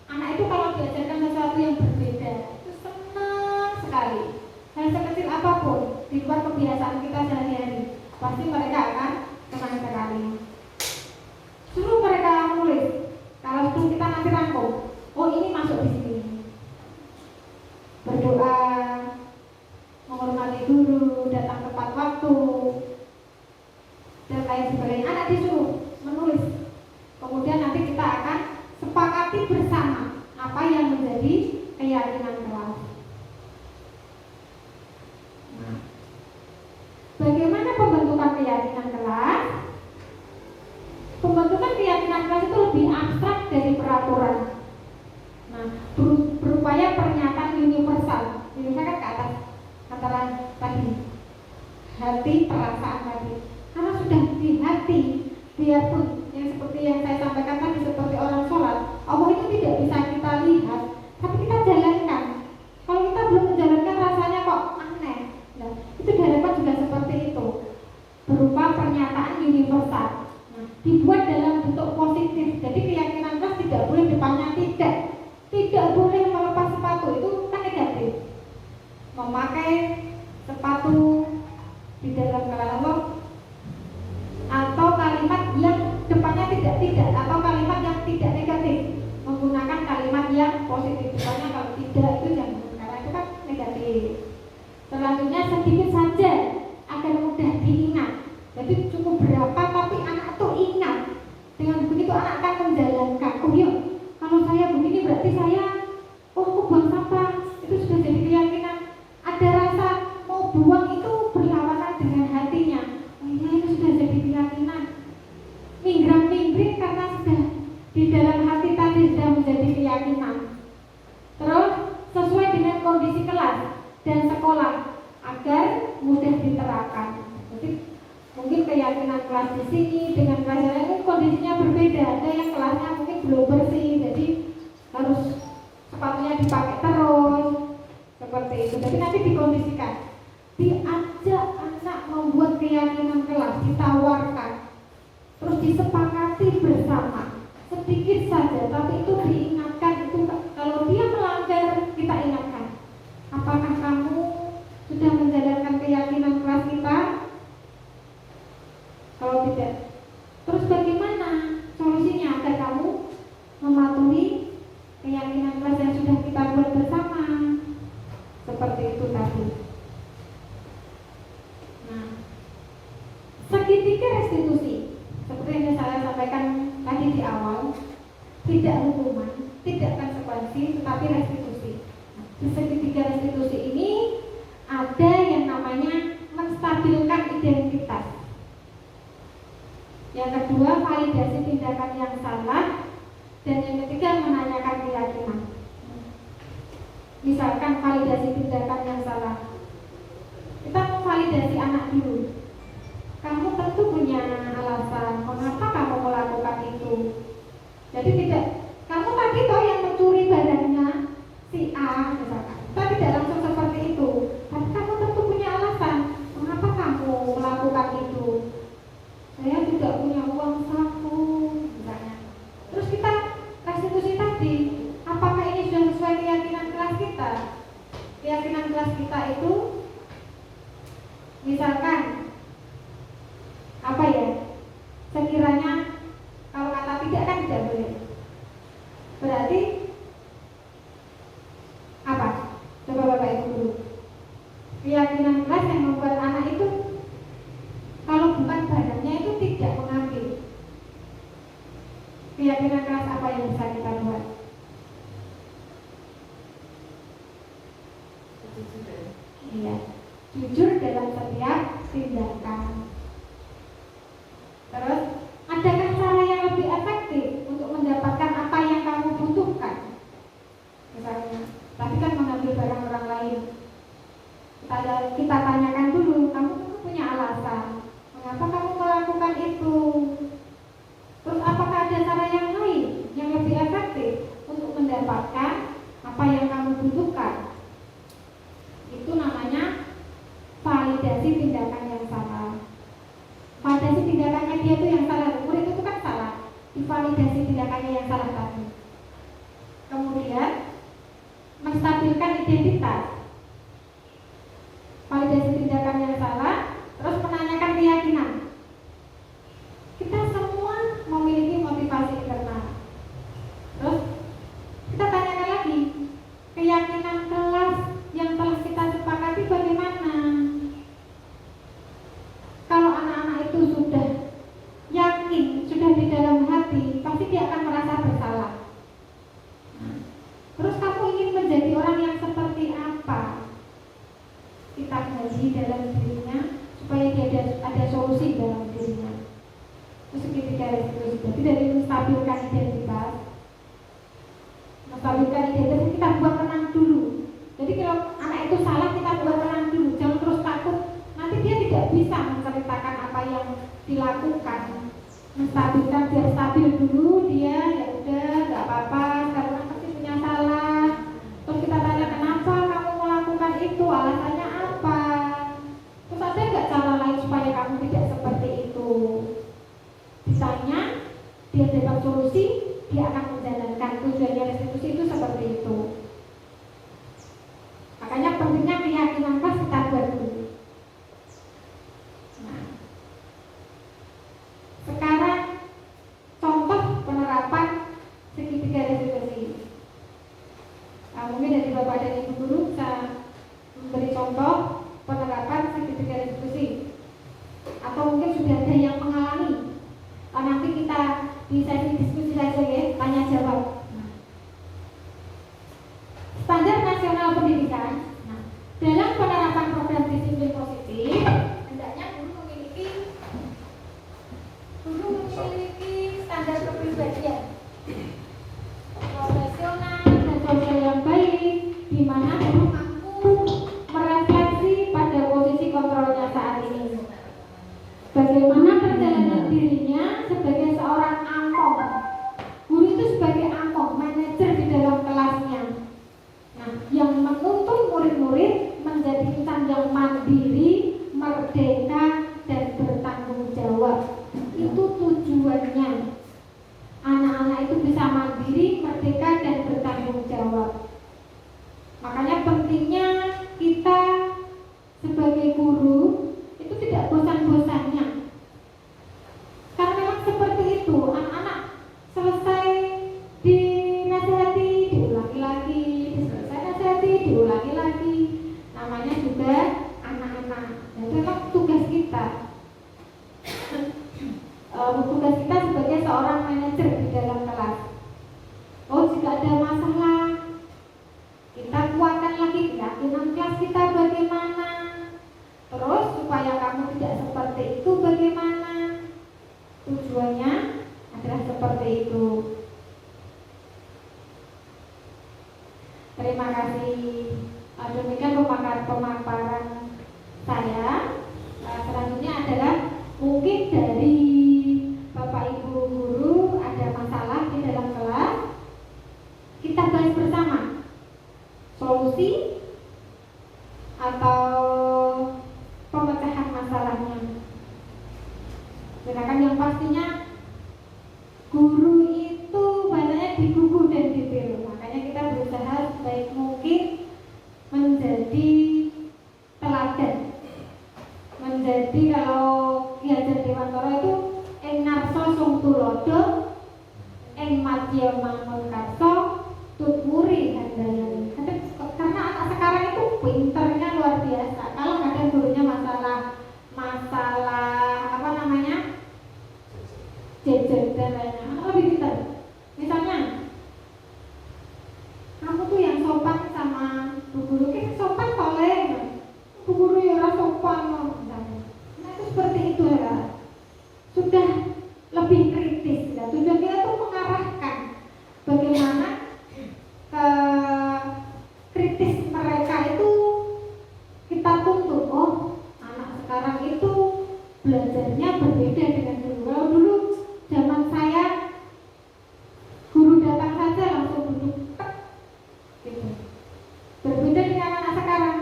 Anak itu kalau diajarkan sesuatu yang berbeda itu senang sekali. Hal sekecil apapun di luar kebiasaan kita sehari-hari, pasti mereka akan senang sekali. Suruh mereka menulis. Kalau itu kita nanti rangkum, oh ini masuk di sini. Berdoa, menghormati guru, datang tepat waktu, dan lain sebagainya. Anak disuruh menulis. Kemudian nanti kita akan sepakati bersama apa yang menjadi keyakinan kelas. Nah, bagaimana pembentukan keyakinan kelas? Pembentukan keyakinan kelas itu lebih abstrak dari peraturan. Nah, berupaya pernyataan universal. Universal kan ke atas antara tadi hati, perasaan tadi. Karena sudah di hati, biarpun yang seperti yang saya sampaikan tadi seperti orang sholat, Allah itu tidak bisa kita lihat, tapi kita jalankan. Kalau kita belum menjalankan rasanya kok aneh. Nah, itu diharapkan juga seperti itu, berupa pernyataan universal. Nah, dibuat dalam bentuk positif. Jadi keyakinan kelas tidak boleh depannya tidak boleh melepas sepatu, itu kan negatif. Memakai sepatu di dalam kelas Allah, atau kalimat yang depannya tidak atau kalimat yang tidak negatif, menggunakan kalimat yang positif. Depannya kalau tidak itu jangan, karena itu kan negatif. Selanjutnya sedikit saja agar mudah diingat. Jadi cukup berapa tapi anak tuh ingat. Dengan begitu anak akan menjalankan. Oh iya, kalau saya begini berarti saya aku buang sampah. Itu sudah jadi keyakinan. Ada rasa mau buang itu berlawanan dengan hatinya. Oh iya, itu sudah jadi keyakinan. Minggrang-minggring karena sudah di dalam hati tadi sudah menjadi keyakinan. Terus sesuai dengan kondisi kelas dan sekolah agar mudah diterapkan. Jadi mungkin keyakinan kelas di sini dengan kelas yang lain kondisinya berbeda. Ada yang kelasnya mungkin belum bersih, jadi harus sepatunya dipakai terus seperti itu. Jadi nanti dikondisikan, diajak anak membuat keyakinan kelas, ditawarkan, terus disepakati bersama. Sedikit saja, tapi itu diingatkan. Itu kalau dia melanggar kita ingatkan. Apakah kamu sudah menjalankan keyakinan kelas kita? Kalau tidak, terus bagaimana solusinya agar kamu mematuhi keyakinan kelas yang sudah kita buat bersama? Seperti itu tadi. validasi tindakan yang salah. Kita memvalidasi anak dulu. Kamu tentu punya alasan mengapa kamu melakukan itu. Jadi tidak, kamu tadi toh yang mencuri barangnya si A misalkan. Kita tidak langsung seperti itu. Tapi kamu tentu punya alasan mengapa kamu melakukan itu. Saya tidak punya uang saku misalnya. Terus kita restitusi tadi, apakah ini sudah sesuai keyakinan kelas kita? Keyakinan kelas kita itu misalkan apa ya, sekiranya kalau kata tidak kan tidak boleh, berarti apa? Coba Bapak Ibu dulu, keyakinan kelas yang membuat anak itu kalau bukan barangnya itu tidak mengambil. Keyakinan kelas apa yang bisa kita buat? Iya, jujur dalam setiap tindakan. Terus, adakah cara yang lebih efektif untuk mendapatkan apa yang kamu butuhkan? Misalnya, tadi kan mengambil barang orang lain. Kita tanyakan dulu, kamu punya alasan mengapa kamu melakukan itu? Terus apakah ada cara yang lain yang lebih efektif untuk mendapatkan apa yang kamu butuhkan? Itu namanya validasi tindakan yang salah. Validasi tindakannya dia itu yang salah, murid itu kan salah. Divalidasi tindakannya yang salah tadi. Kemudian menstabilkan identitas. Validasi tindakan yang salah, terus menanyakan keyakinan. Kita semua memiliki motivasi internal. Terus kita tanyakan lagi, keyakinan kelas yang telah kita sepakati bagaimana? Kalau anak-anak itu sudah yakin, sudah di dalam hati, pasti dia akan merasa bersalah. Terus kamu ingin menjadi orang yang seperti apa? Kita kaji dalam dirinya supaya dia ada solusi dalam dirinya. Terus ketika restitusi, jadi dari menstabilkan identitas, kita buat tenang dulu. Jadi kalau anak itu salah, kita buat tenang dulu, jangan terus takut. Nanti dia tidak bisa menceritakan apa yang dilakukan. Menstabilkan, biar stabil dulu dia, ya udah nggak apa-apa, karena pasti punya salah. Terus kita tanya kenapa kamu melakukan itu, alasannya apa? Terus ada nggak cara lain supaya kamu tidak seperti itu? Ditanya, dia dapat solusi, dia akan menjalankan. Tujuannya restitusi itu seperti itu. Makanya pentingnya keyakinan kelas kita buat dulu. Nah, sekarang contoh penerapan segitiga restitusi. Nah, mungkin dari Bapak dan Ibu Guru bisa memberi contoh penerapan segitiga restitusi. Atau mungkin sudah ada yang mengalami. Nah, nanti kita di sesi diskusi saja ya, tanya jawab. Standar nasional pendidikan. Nah, dalam penerapan program disiplin positif, hendaknya guru memiliki standar kepribadian profesional dan sosial yang baik, di mana guru mampu merefleksi pada posisi kontrolnya saat ini. Bagaimana perjalanan dirinya sebagai seorang among. Guru itu sebagai among, manajer di dalam kelasnya. Nah, yang menuntun murid-murid menjadi insan yang mandiri, merdeka, dan bertanggung jawab. Itu tujuannya. Anak-anak itu bisa mandiri, merdeka, dan bertanggung jawab. Makanya pentingnya kita sebagai guru itu tidak bosan-bosannya. Karena memang seperti itu, anak-anak selesai dinasihati, diulangi lagi, selesai nasihati, diulangi lagi. Namanya juga anak-anak. Dan itu memang tugas kita. Tugas kita sebagai seorang manajer di dalam kelas. Oh, jika ada masalah, kita kuatkan lagi keyakinan kelas kita bagaimana. Terus supaya kamu tidak seperti itu bagaimana? Tujuannya adalah seperti itu. Terima kasih. Demikian pemaparan saya. Selanjutnya adalah mungkin dari Bapak Ibu guru ada masalah di dalam kelas, kita bahas bersama solusi atau pemecahan masalahnya. Sedangkan yang pastinya guru itu banyak digugu dan ditiru. Makanya kita berusaha sebaik mungkin menjadi teladan. Menjadi kalau Ki Hajar Dewantara itu ing ngarsa sung tulodo, ing madya mangun karsa, tutwuri handayani. Karena anak sekarang itu pinternya luar biasa. Kalau kadang gurunya masalah apa namanya, jejer dan lainnya, anak lebih pintar. Misalnya, kamu tuh yang sopan sama bu guru, kan sopan toleh, bu guru ya ora sopan misalnya. Nah itu seperti itu ya, sudah lebih kritis. Ya. Tujuan kita tuh mengarahkan bagaimana kritis mereka itu kita tuntut. Oh, anak sekarang itu belajarnya berbeda dengan dulu. Kalau dulu zaman saya guru datang saja langsung duduk tek, gitu. Berbeda dengan anak sekarang.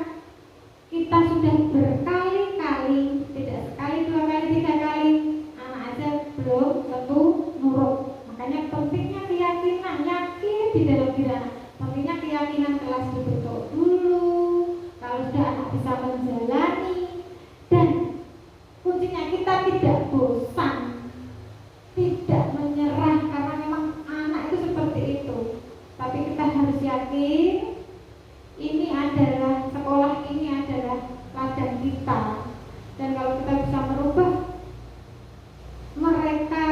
Kita sudah berkali-kali, tidak sekali, dua kali, tiga kali, anak aja belum tentu nurut. Makanya pentingnya keyakinan, yakin di dalam diri anak. Pentingnya keyakinan kelas dibentuk dulu. Kalau sudah anak bisa menjalani, dan kuncinya kita tidak bosan, tidak menyerah, karena memang anak itu seperti itu. Tapi kita harus yakin ini adalah sekolah, ini adalah ladang kita. Dan kalau kita bisa merubah mereka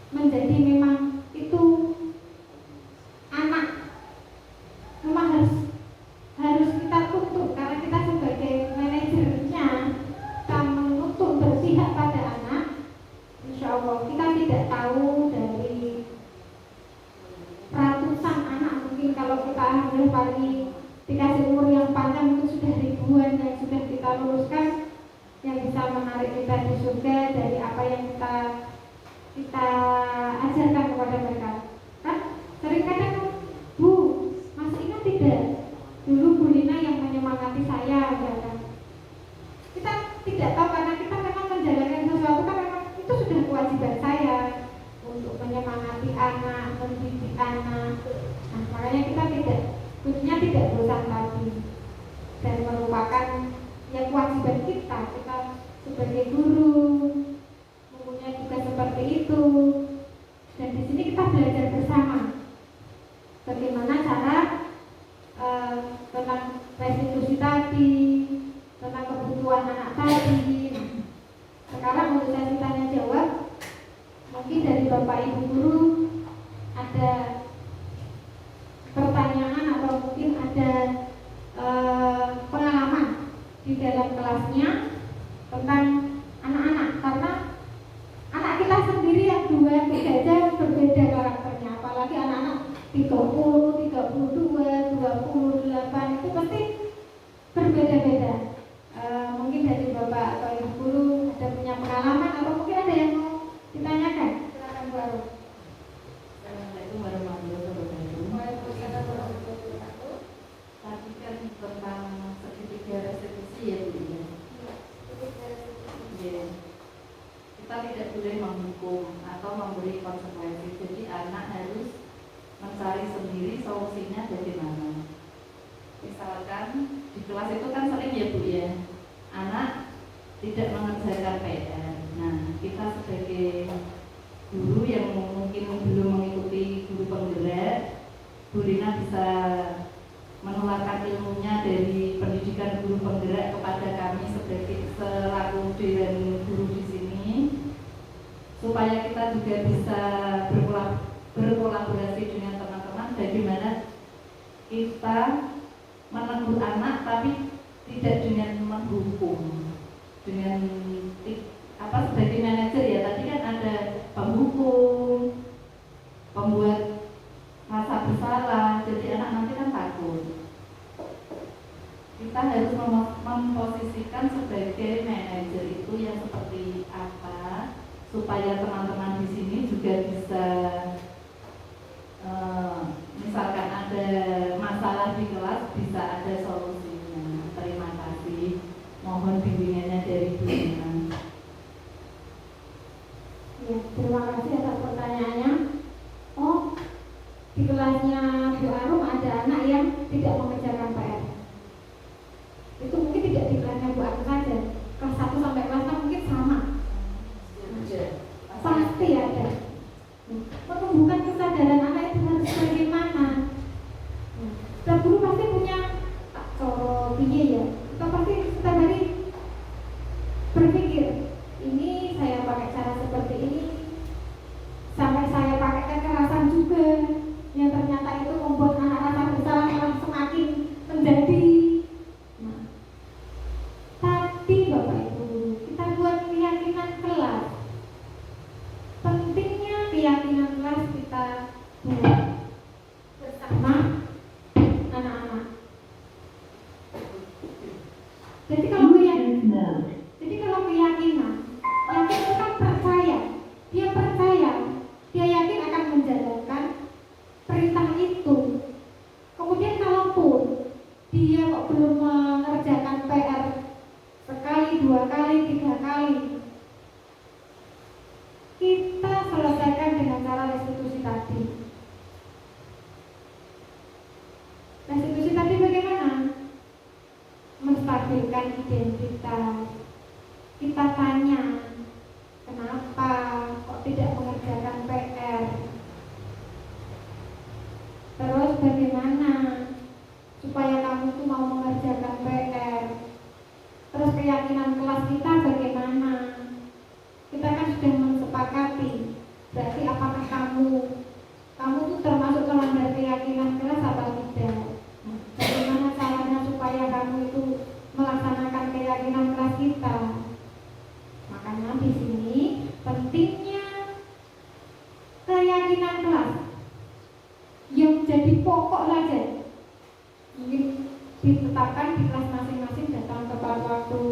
menjadi memang itu anak, memang harus kita tuntut, karena kita sebagai manajernya kita menuntut berpihak pada anak. Insya Allah kita tidak tahu dari ratusan anak, mungkin kalau kita ambil pagi dikasih umur yang panjang itu sudah ribuan yang sudah kita luluskan, yang bisa menarik kita di surga dari apa yang kita ajarkan kepada mereka. Kan sering kadang, Bu, masih ingat tidak dulu Bu Lina yang menyemangati saya, ya kan? Kita tidak tahu, karena kita memang menjalankan sesuatu, kan memang itu sudah kewajiban saya untuk menyemangati anak, mendidik anak. Nah, makanya kita tidak bosan lagi, dan merupakan yang kewajiban kita sebagai guru mempunyai juga seperti itu. Dan di sini kita belajar bersama bagaimana cara tentang restitusi tadi, tentang kebutuhan anak tadi. Nah, sekarang untuk sesi tanya jawab, mungkin dari Bapak Ibu guru ada pertanyaan atau mungkin ada pengalaman di dalam kelasnya tentang anak-anak, karena anak kita sendiri yang 2-3 aja berbeda karakternya, apalagi anak-anak 30, 32, 28 itu pasti berbeda-beda. Mungkin dari Bapak atau Ibu guru ada punya pengalaman atau mungkin ada yang mau ditanyakan. Silakan Bu Arum. Assalamualaikum warahmatullahi wabarakatuh. Tadi kan tentang segitiga restitusi ya Bu ya. Yeah. Kita tidak boleh menghukum atau memberi konsekuensi. Jadi anak harus mencari sendiri solusinya bagaimana. Misalkan di kelas itu kan sering ya Bu ya, anak tidak mengerjakan PR. Nah, kita sebagai guru yang mungkin belum mengikuti guru penggerak, Bu Lina bisa menularkan ilmunya dari pendidikan guru penggerak kepada kami sebagai selaku dewan guru di sini, supaya kita juga bisa berkolaborasi dengan teman-teman bagaimana kita menegur anak tapi tidak dengan menghukum, dengan sebagai manajer ya, tadi kan ada penghukum, pembuat rasa bersalah, jadi anak nanti kan takut. kita harus memposisikan sebagai manajer itu yang seperti apa supaya teman-teman di sini juga bisa misalkan ada masalah di kelas bisa ada solusinya. Terima kasih. Mohon bimbingannya dari Bu Nina. Ya, terima kasih atas pertanyaannya. Oh, di kelasnya Bu Arum ada anak yang tidak mengerjakan PR. Itu mungkin tidak di kelasnya Bu Arum saja. Kelas 1 sampai kelas 6 mungkin sama. Pasti ada. Menumbuhkan kesadaran anak itu harus bagaimana. Setiap guru pasti punya cara piye ya. Kita pasti setiap hari berpikir, ini saya pakai cara seperti ini, sampai saya pakai kekerasan juga, yang ternyata itu membuat anak rasa bersalah malah semakin menjadi. Nah, tapi Bapak Ibu, kita buat keyakinan kelas. Pentingnya keyakinan kelas kita buat bersama anak-anak. Jadi kalau keyakinan, yakin itu kan percaya. Dia yakin akan menjalankan perintah itu. Kemudian kalaupun dia kok belum mengerjakan PR sekali, 2 kali, 3 kali, kita selesaikan dengan cara restitusi tadi. Restitusi tadi bagaimana? Menstabilkan identitas. Kita tanya, kenapa kok tidak mengerjakan PR? Terus bagaimana supaya kamu tuh mau mengerjakan PR? Terus keyakinan kelas kita bagaimana? Kita kan sudah mensepakati. Berarti apakah kamu tuh termasuk melanggar keyakinan kelas atau tidak? Bagaimana caranya supaya kamu itu melaksanakan keyakinan kelas kita? Makanya di sini pentingnya keyakinan kelas yang jadi pokok saja. Mungkin ditetapkan di kelas masing-masing datang tepat waktu.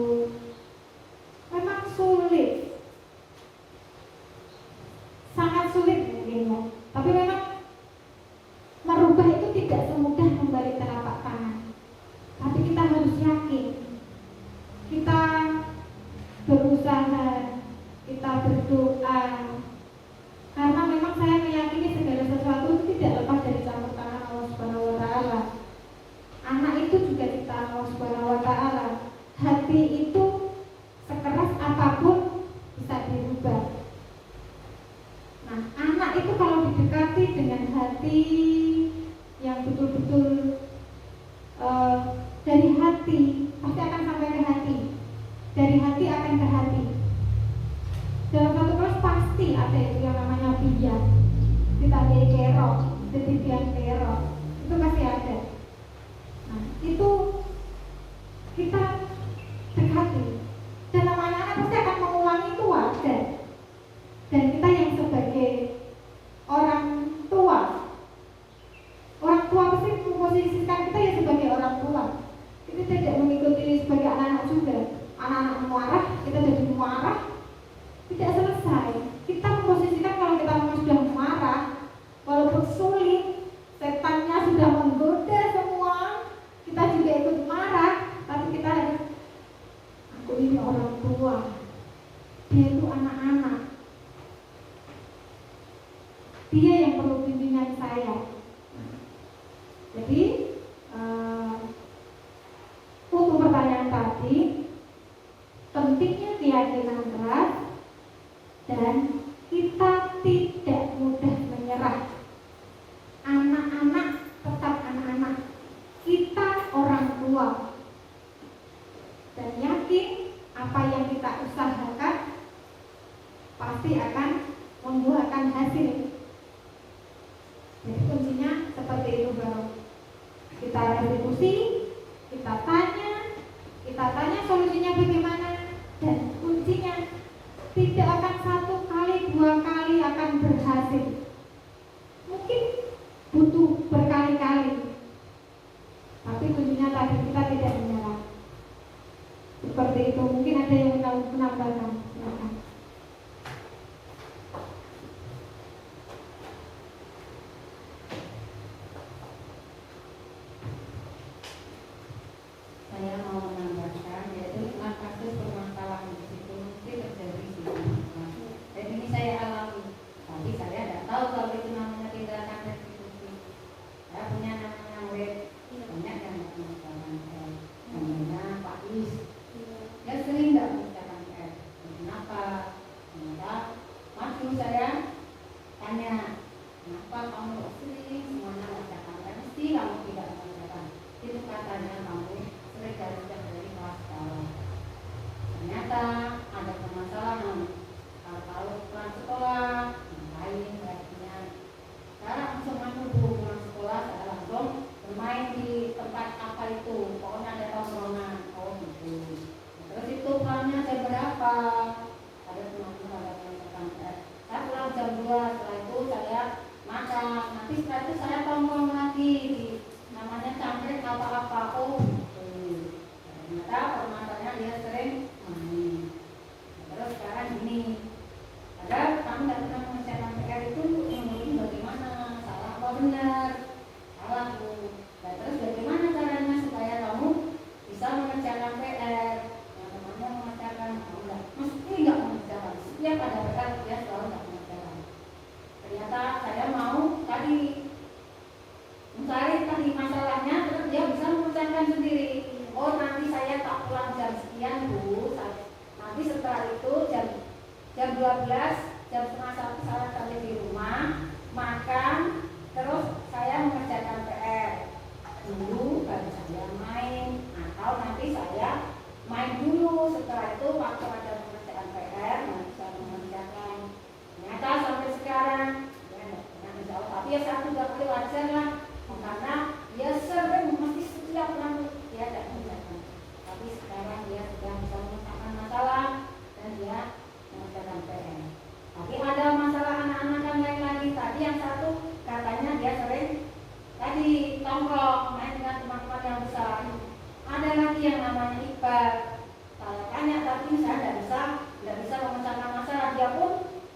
Memang sulit, sangat sulit mungkin ya. Tapi memang merubah itu tidak semudah membalik telapak tangan. Tapi kita harus yakin. Kita berusaha, kita berdoa, karena memang saya meyakini segala sesuatu itu tidak lepas dari campur tangan Allah Subhanahu wa Ta'ala. Anak itu juga ciptaan Allah Subhanahu wa Ta'ala. Hati itu sekeras apapun bisa dirubah. Nah, anak itu kalau didekati dengan hati yang betul-betul dari hati, pasti akan sampai ke hati. Dari hati akan ke hati. Dalam satu kelas pasti ada itu yang namanya biang. Kita jadi kerok, jadi biang kerok. Itu pasti ada. Nah, itu kita dekati. Dan anak-anak pasti akan mengulangi itu wajar. Dan kita yang sebagai orang tua pasti memposisikan kita ya sebagai orang tua. Kita tidak mengikuti sebagai anak-anak juga. Anak-anak marah, kita jadi marah, tidak selesai. Kita memposisikan kalau kita memang sudah marah, walaupun sulit, setannya sudah menggoda semua, kita juga ikut marah, tapi kita harus, aku ini orang tua, dia itu anak-anak, dia yang perlu bimbingan saya. Jadi untuk pertanyaan tadi, pentingnya keyakinan keras dan kita tidak mudah menyerah. Anak-anak tetap anak-anak, kita orang tua, dan yakin apa yang kita usahakan pasti akan membuahkan hasil. Jadi kuncinya seperti itu, Bang. Kita restitusi, kita tanya solusinya bagaimana, dan kuncinya tidak akan 1 kali, 2 kali akan berhasil. Mungkin butuh berkali-kali, tapi kuncinya tadi kita tidak menyerah. silakan. Saya mau menambahkan, yaitu tentang kasus permasalahan di situ mesti terjadi di situ. Dan ini saya alami, tapi saya tidak tahu kalau itu namanya tindakan restitusi. Saya punya namanya murid, banyak yang mengerjakan namanya Pak Is. Dia sering tidak mengerjakan PR. Kenapa? Ternyata maju saya tanya, kenapa kamu sering semuanya mengerjakan PR? Mesti kamu tidak mengerjakan. Itu katanya kamu sering dari kelas bawah. Ternyata ada permasalahan. Kalau pulang sekolah, ngapain berartinya? Saya langsung masuk pulang sekolah, saya langsung bermain di tempat apa itu, pokoknya ada tongkrongan. Oh gitu. Terus itu pulangnya jam berapa? Ada teman-teman ada yang saya pulang jam 2, setelah itu saya makan. Nanti setelah itu saya tongkrong lagi di namanya cangkrik apa-apa. Oh gitu. Ternyata permasalahannya dia sering main. Terus sekarang gini, padahal kamu tidak pernah mengerjakan PR itu menurut bagaimana, salah apa benar? Salah Bu. Nah, terus bagaimana caranya supaya kamu bisa mengerjakan PR? Yang temannya mengerjakan, kamu enggak, mesti enggak mengerjakan. Setiap ada PR dia selalu enggak mengerjakan. Ternyata saya mau tadi mencari tadi masalahnya, terus dia bisa mengerjakan sendiri. Oh nanti saya tak pulang jam sekian Bu. Nanti setelah itu jam 12, jam setengah 1 saya sampai di rumah, makan, terus saya mengerjakan PR dulu, baru saya main, atau nanti saya main dulu. Setelah itu waktu ada pengerjaan PR, nanti saya mengerjakan. Ternyata sampai sekarang, ya enggak pernah menjawab, tapi ya 1-2 kali wajar lah, karena dia sering mesti setiap bulan dia tidak mengerjakan. Tapi sekarang dia sudah bisa memecahkan masalah dan dia mengerjakan PR. Tapi ada masalah anak-anak yang lain lagi. Tadi yang satu katanya dia sering tadi tongkrong main dengan teman-teman yang besar. Ada lagi yang namanya Iqbal. Saya tanya tapi saya tidak bisa memecahkan masalah. Dia pun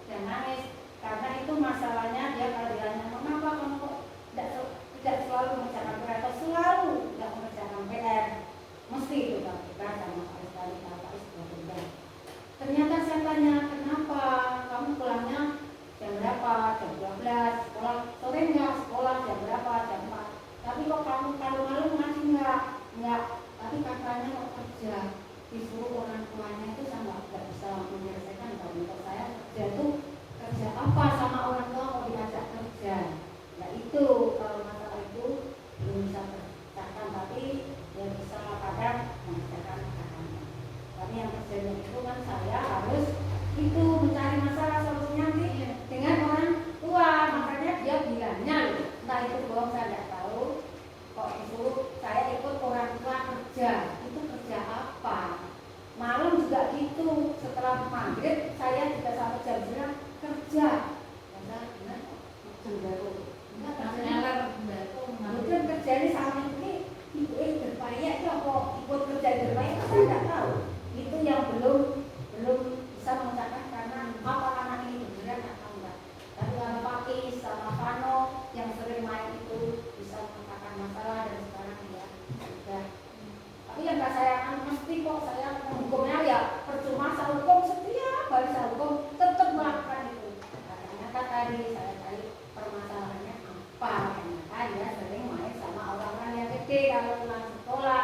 dia nangis karena itu masalahnya dia kalau ditanya mengapa kamu kok tidak selalu mengerjakan PR atau selalu tidak mengerjakan PR. Mesti itu kan kita sama sekali Pak Is berbeda. Ternyata saya tanya, kenapa kamu pulangnya jam berapa? Jam 12, sekolah sore enggak? Sekolah jam berapa? Jam 4. Tapi kok kamu kalau malu ngaji enggak? Enggak. Tapi katanya kok kerja. Disuruh orang tuanya itu saya enggak bisa menyelesaikan. Kalau untuk saya kerja itu kerja apa sama orang tua kok diajak kerja? Nah itu kalau masalah itu belum bisa terpecahkan, tapi ya bisa kadang mengerjakan anak-anak. Tapi yang terjadi itu kan saya harus itu mencari masalah solusinya dengan orang tua. Makanya dia bilangnya entah itu bohong saya tidak tahu. Kok itu saya ikut orang tua kerja, itu kerja apa? Malam juga gitu, setelah maghrib saya juga sampai jam 9 kerja. Karena jam baru enggak kemudian kerjanya sama ini ibu berpayah itu apa ikut kerja berpayah itu saya tidak tahu. Itu yang belum bisa mengucapkan karena apa anak ini beneran atau enggak. Tapi kalau Pak Is sama Fano yang sering main itu bisa mengucapkan masalah dan sekarang ya sudah. Tapi yang enggak saya mesti kok saya menghukumnya ya percuma saya hukum setiap hari saya hukum tetap melakukan itu. Ternyata tadi saya cari permasalahannya apa. Ternyata dia sering main sama orang-orang yang gede kalau pulang sekolah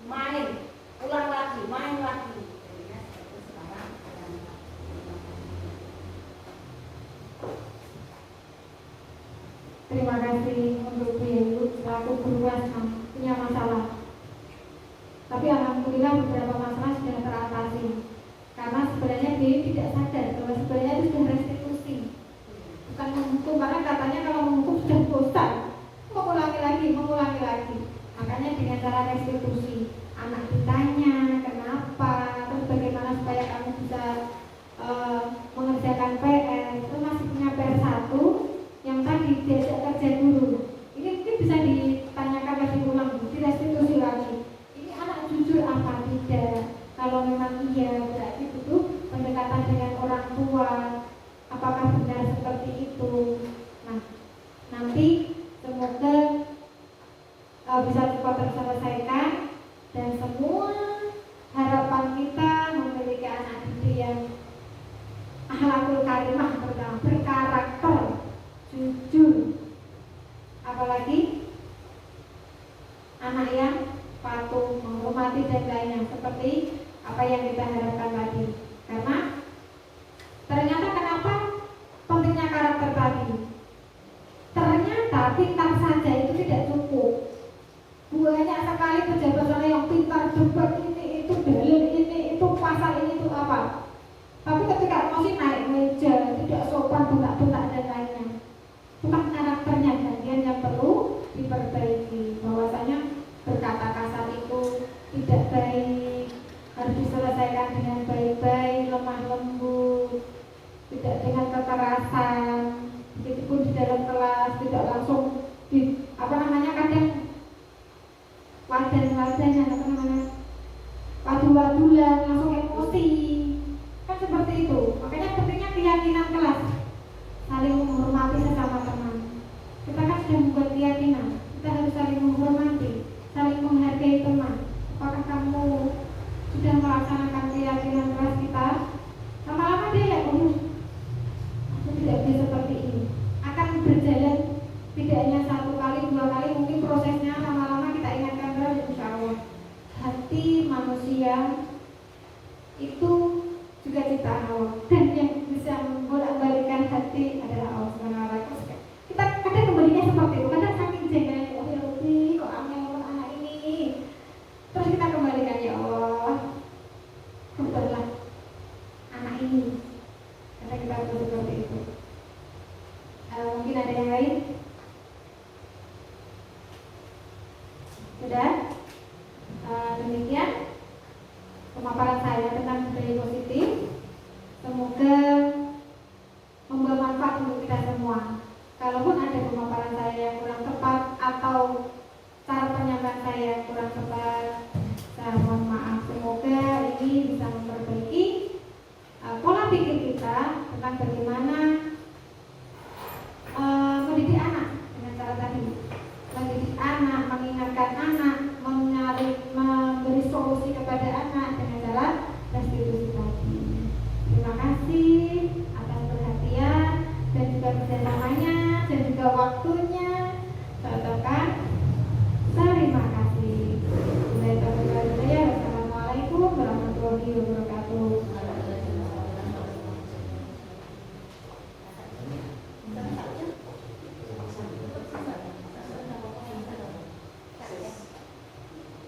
main pulang lagi main lagi. Jadinya seperti sekarang. Terima kasih untuk Bu Yelu selaku guru punya masalah. Tapi alhamdulillah beberapa masalah sudah teratasi. Karena sebenarnya dia tidak sadar bahwa sebenarnya itu sudah restitusi, bukan menghukum. Karena katanya kalau menghukum sudah bosan, mengulangi lagi. Makanya dengan cara restitusi, anak ditanya kenapa, terus bagaimana supaya kamu bisa mengerjakan PR. Itu masih punya PR 1 yang tadi diajak kerja dulu. Ini bisa ditanyakan lagi ulang, direstitusi lagi. Ini anak jujur apa tidak? Kalau memang iya berarti butuh patuh, menghormati dan lainnya seperti apa yang kita harapkan tadi. Karena ternyata kenapa pentingnya karakter tadi? Ternyata pintar saja itu tidak cukup. Banyak sekali pejabat sana yang pintar debat ini itu dalil ini itu pasal ini itu apa. Tapi ketika emosi naik meja tidak sopan bentak-bentak dan lainnya. Bukan karakternya bagian yang perlu diperbaiki. Bahwasanya berkata kasar itu tidak baik, harus diselesaikan dengan baik-baik, lemah lembut, tidak dengan kekerasan. Begitupun di dalam kelas tidak langsung di kadang wajan-wajannya wadu-wadulan langsung emosi kan seperti itu. Makanya pentingnya keyakinan kelas, saling menghormati sesama teman. Kita kan sudah membuat keyakinan, kita harus saling menghormati, saling menghargai teman. Apakah kamu sudah melaksanakan keyakinan kelas kita? Lama-lama dia ya, aku tidak bisa seperti ini. Akan berjalan tidak hanya 1 kali, 2 kali, mungkin prosesnya lama-lama kita ingatkan terus, insya Allah. Hati manusia itu juga ciptaan Allah, dan yang bisa membolak-balikkan hati adalah Allah SWT. Kita kadang kembalinya seperti itu, kadang saking jengkelnya, oh ya Rabbi, kok amel anak ini. Terus kita kembalikan, ya Allah, kembalilah anak ini. Karena kita harus seperti itu. Mungkin ada yang lain? Sudah? Demikian pemaparan saya tentang budaya positif. Semoga membawa manfaat untuk kita semua. Kalaupun ada pemaparan saya yang kurang tepat atau cara penyampaian saya yang kurang tepat, saya mohon maaf. Semoga ini bisa memperbaiki pola pikir kita tentang bagaimana mendidik anak dengan cara tadi, mendidik anak, mengingatkan anak, memberi solusi kepada anak dengan cara restitusi tadi. Terima kasih atas perhatian dan juga kerjasamanya dan juga waktunya. Saya ucapkan terima kasih. Wassalamualaikum warahmatullahi wabarakatuh.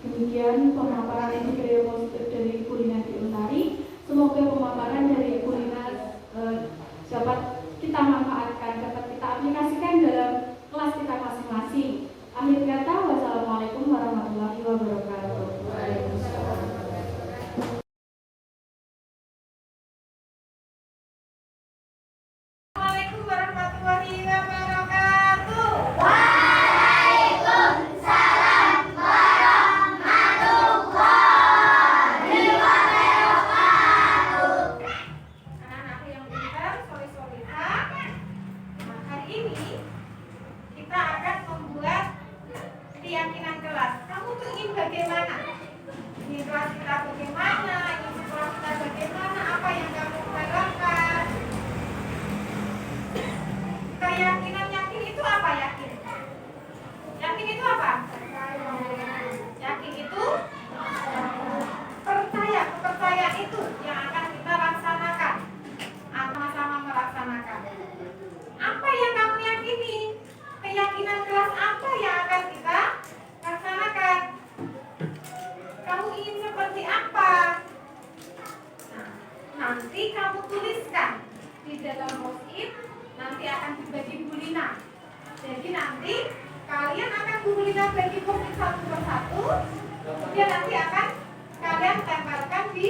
Demikian pemaparan budaya positif dari Ibu Lina Diuntari. Semoga pemaparan dari Ibu Lina dapat kita manfaatkan, dapat kita aplikasikan dalam kelas kita masing-masing. Akhir kata, wassalamualaikum warahmatullahi wabarakatuh. Assalamualaikum warahmatullahi wabarakatuh. Anak-anakku yang pintar, soleh-solehah. Nah, hari ini kita akan membuat keyakinan kelas. Kamu tuh ingin bagaimana? Ingin kelas kita bagaimana? Ingin sekolah kita bagaimana? Apa yang kamu harapkan? Keyakinan yakin itu apa yakin? Yakin itu apa? Yakin itu percaya. Kepercayaan itu yang akan kita laksanakan. Sama-sama melaksanakan. Apa yang kamu yakini? Keyakinan kelas apa yang akan kita laksanakan? Kamu ingin seperti apa? Nah, nanti kamu tuliskan di dalam post-it. Nanti akan dibagi Bu Lina. Jadi nanti kalian akan Bu Lina bagi post-it satu persatu. Kemudian nanti akan kalian tempelkan di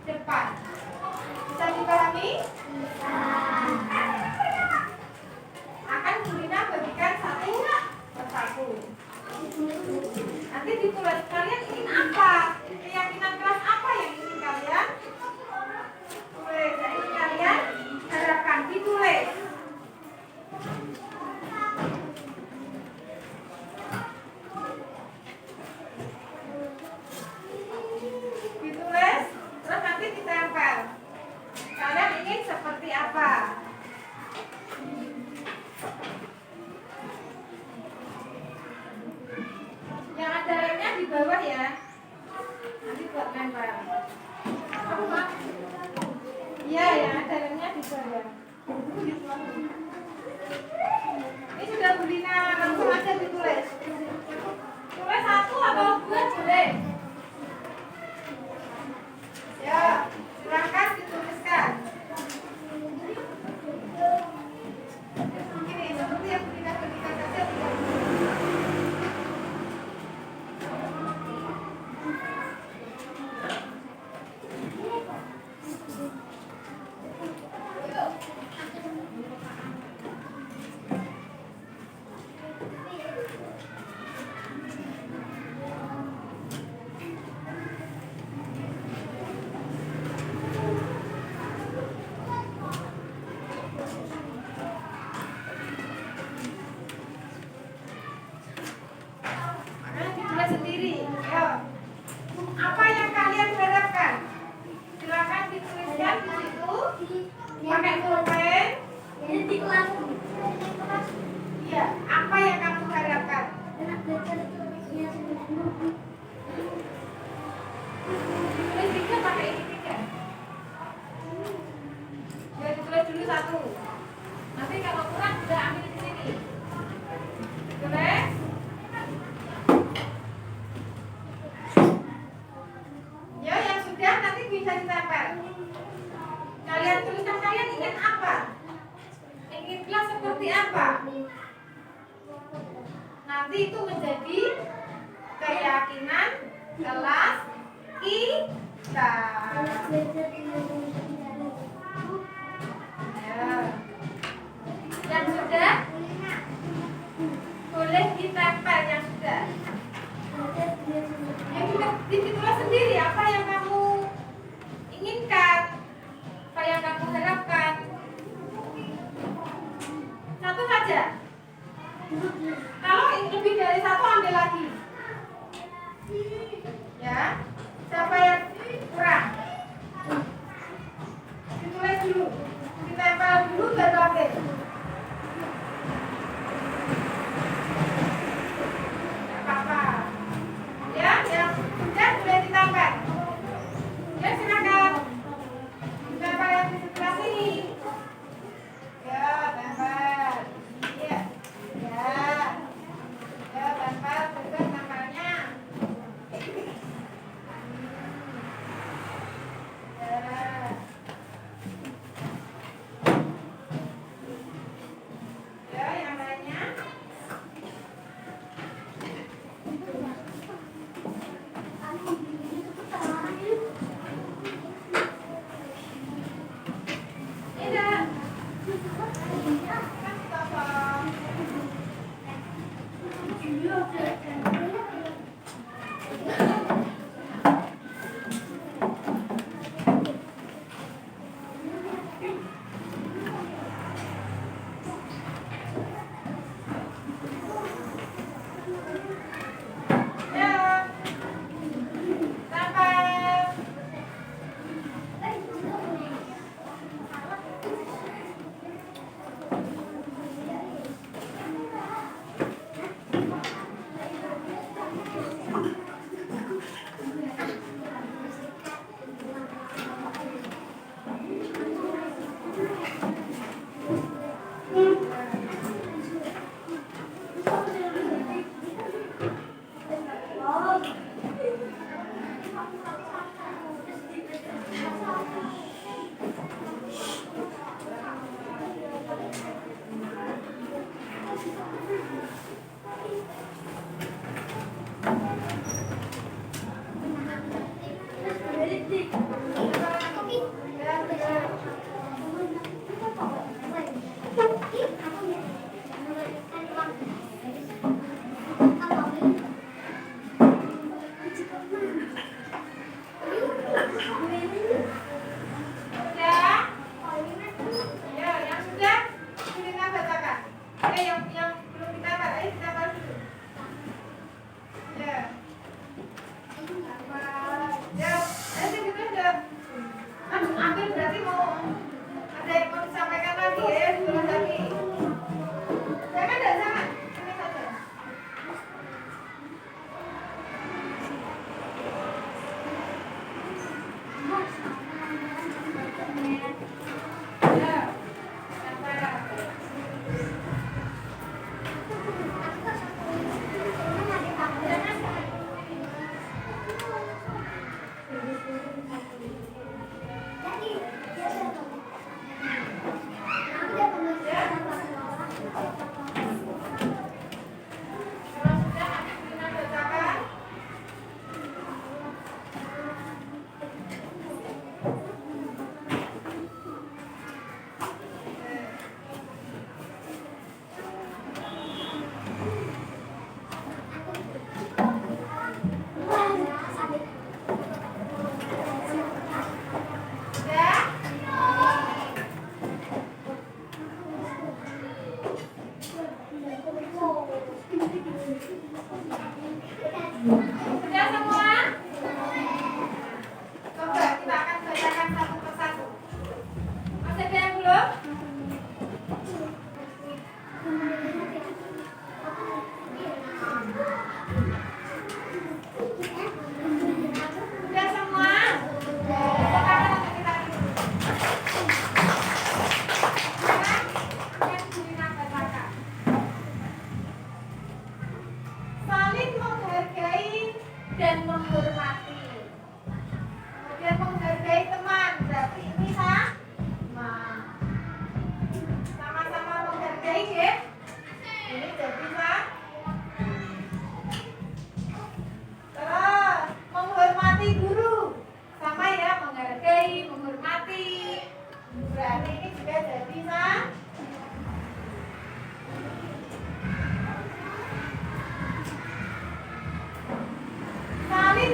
depan. Bisa dipahami? Akan Bu Lina bagikan satu persatu. Nanti ditulis kalian ingin apa? Keyakinan kelas apa yang ingin kalian tulis? Yang ingin kalian harapkan ditulis. Ditulis, terus nanti ditempel. Kalian ingin ya. Nanti buat lempar. Iya ya, dalamnya bisa ya. Ini sudah Bulina, langsung aja ditulis. Tulis 1 atau 2 boleh. Ya, silakan dituliskan. Ini seperti yang Bulina berikan saja. Makanya ditulis sendiri. Ayo. Apa yang kalian harapkan? Silakan dituliskan di situ. Pakai pulpen. Di kelas. Iya, apa yang kamu harapkan? Tulis 3 pakai ini 3. Ya, ditulis dulu 1. Nanti kalau kurang udah ambil di sini. Tulis. Ya, yang sudah nanti bisa ditempel. Kalian tuliskan kalian ingin apa? Ingin kelas seperti apa? Nanti itu menjadi keyakinan kelas kita. Ya. Yang sudah boleh ditempel yang sudah. Yang ditulis sendiri apa yang kamu inginkan, apa yang kamu harapkan. 1 saja. Kalau lebih dari 1 ambil lagi. Ya. Siapa yang kurang? Ditulis dulu. Ditempel dulu baru ambil. Tidak apa-apa. Ya, yang sudah boleh ditempel. Ya, silakan. Ditempel yang di sebelah sini. Ya, tempel. Iya. Ya. Ya, tempel juga tempelnya. Ya. Ya, yang lainnya. Tidak. Kan kosong. Ya. Tempel.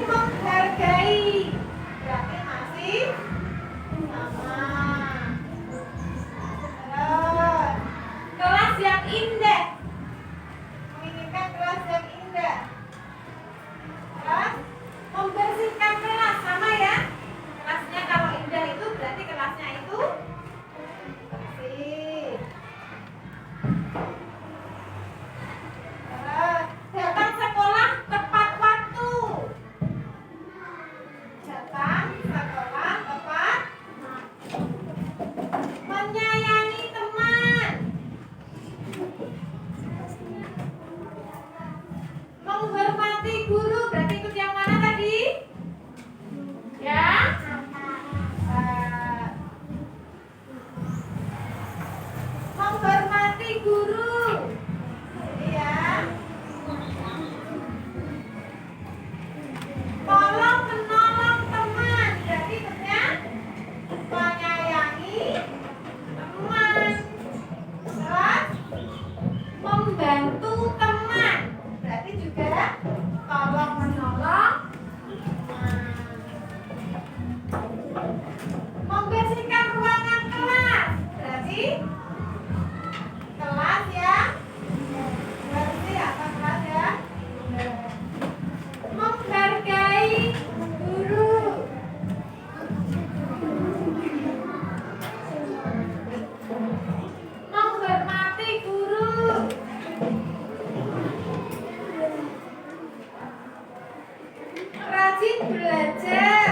menghargai. Berarti masih sama. Terus kelas yang indah. Menginginkan kelas yang indah. Terus membersihkan kelas sama ya. Kelasnya kalau indah itu berarti kelasnya itu bersih. Terus datang sekolah tepat waktu. Datang sekolah tepat. Menyayangi teman. Menghormati guru. Berarti ikut yang mana tadi? Ya. Menghormati guru. Iya. Tolong menolong teman. Berarti ikutnya menyayangi teman. Terus membantu teman. Berarti juga tolong menolong teman. Membersihkan ruangan kelas. Berarti kelas ya bersih atau kelas ya. Menghargai guru. Menghormati guru. Rajin belajar.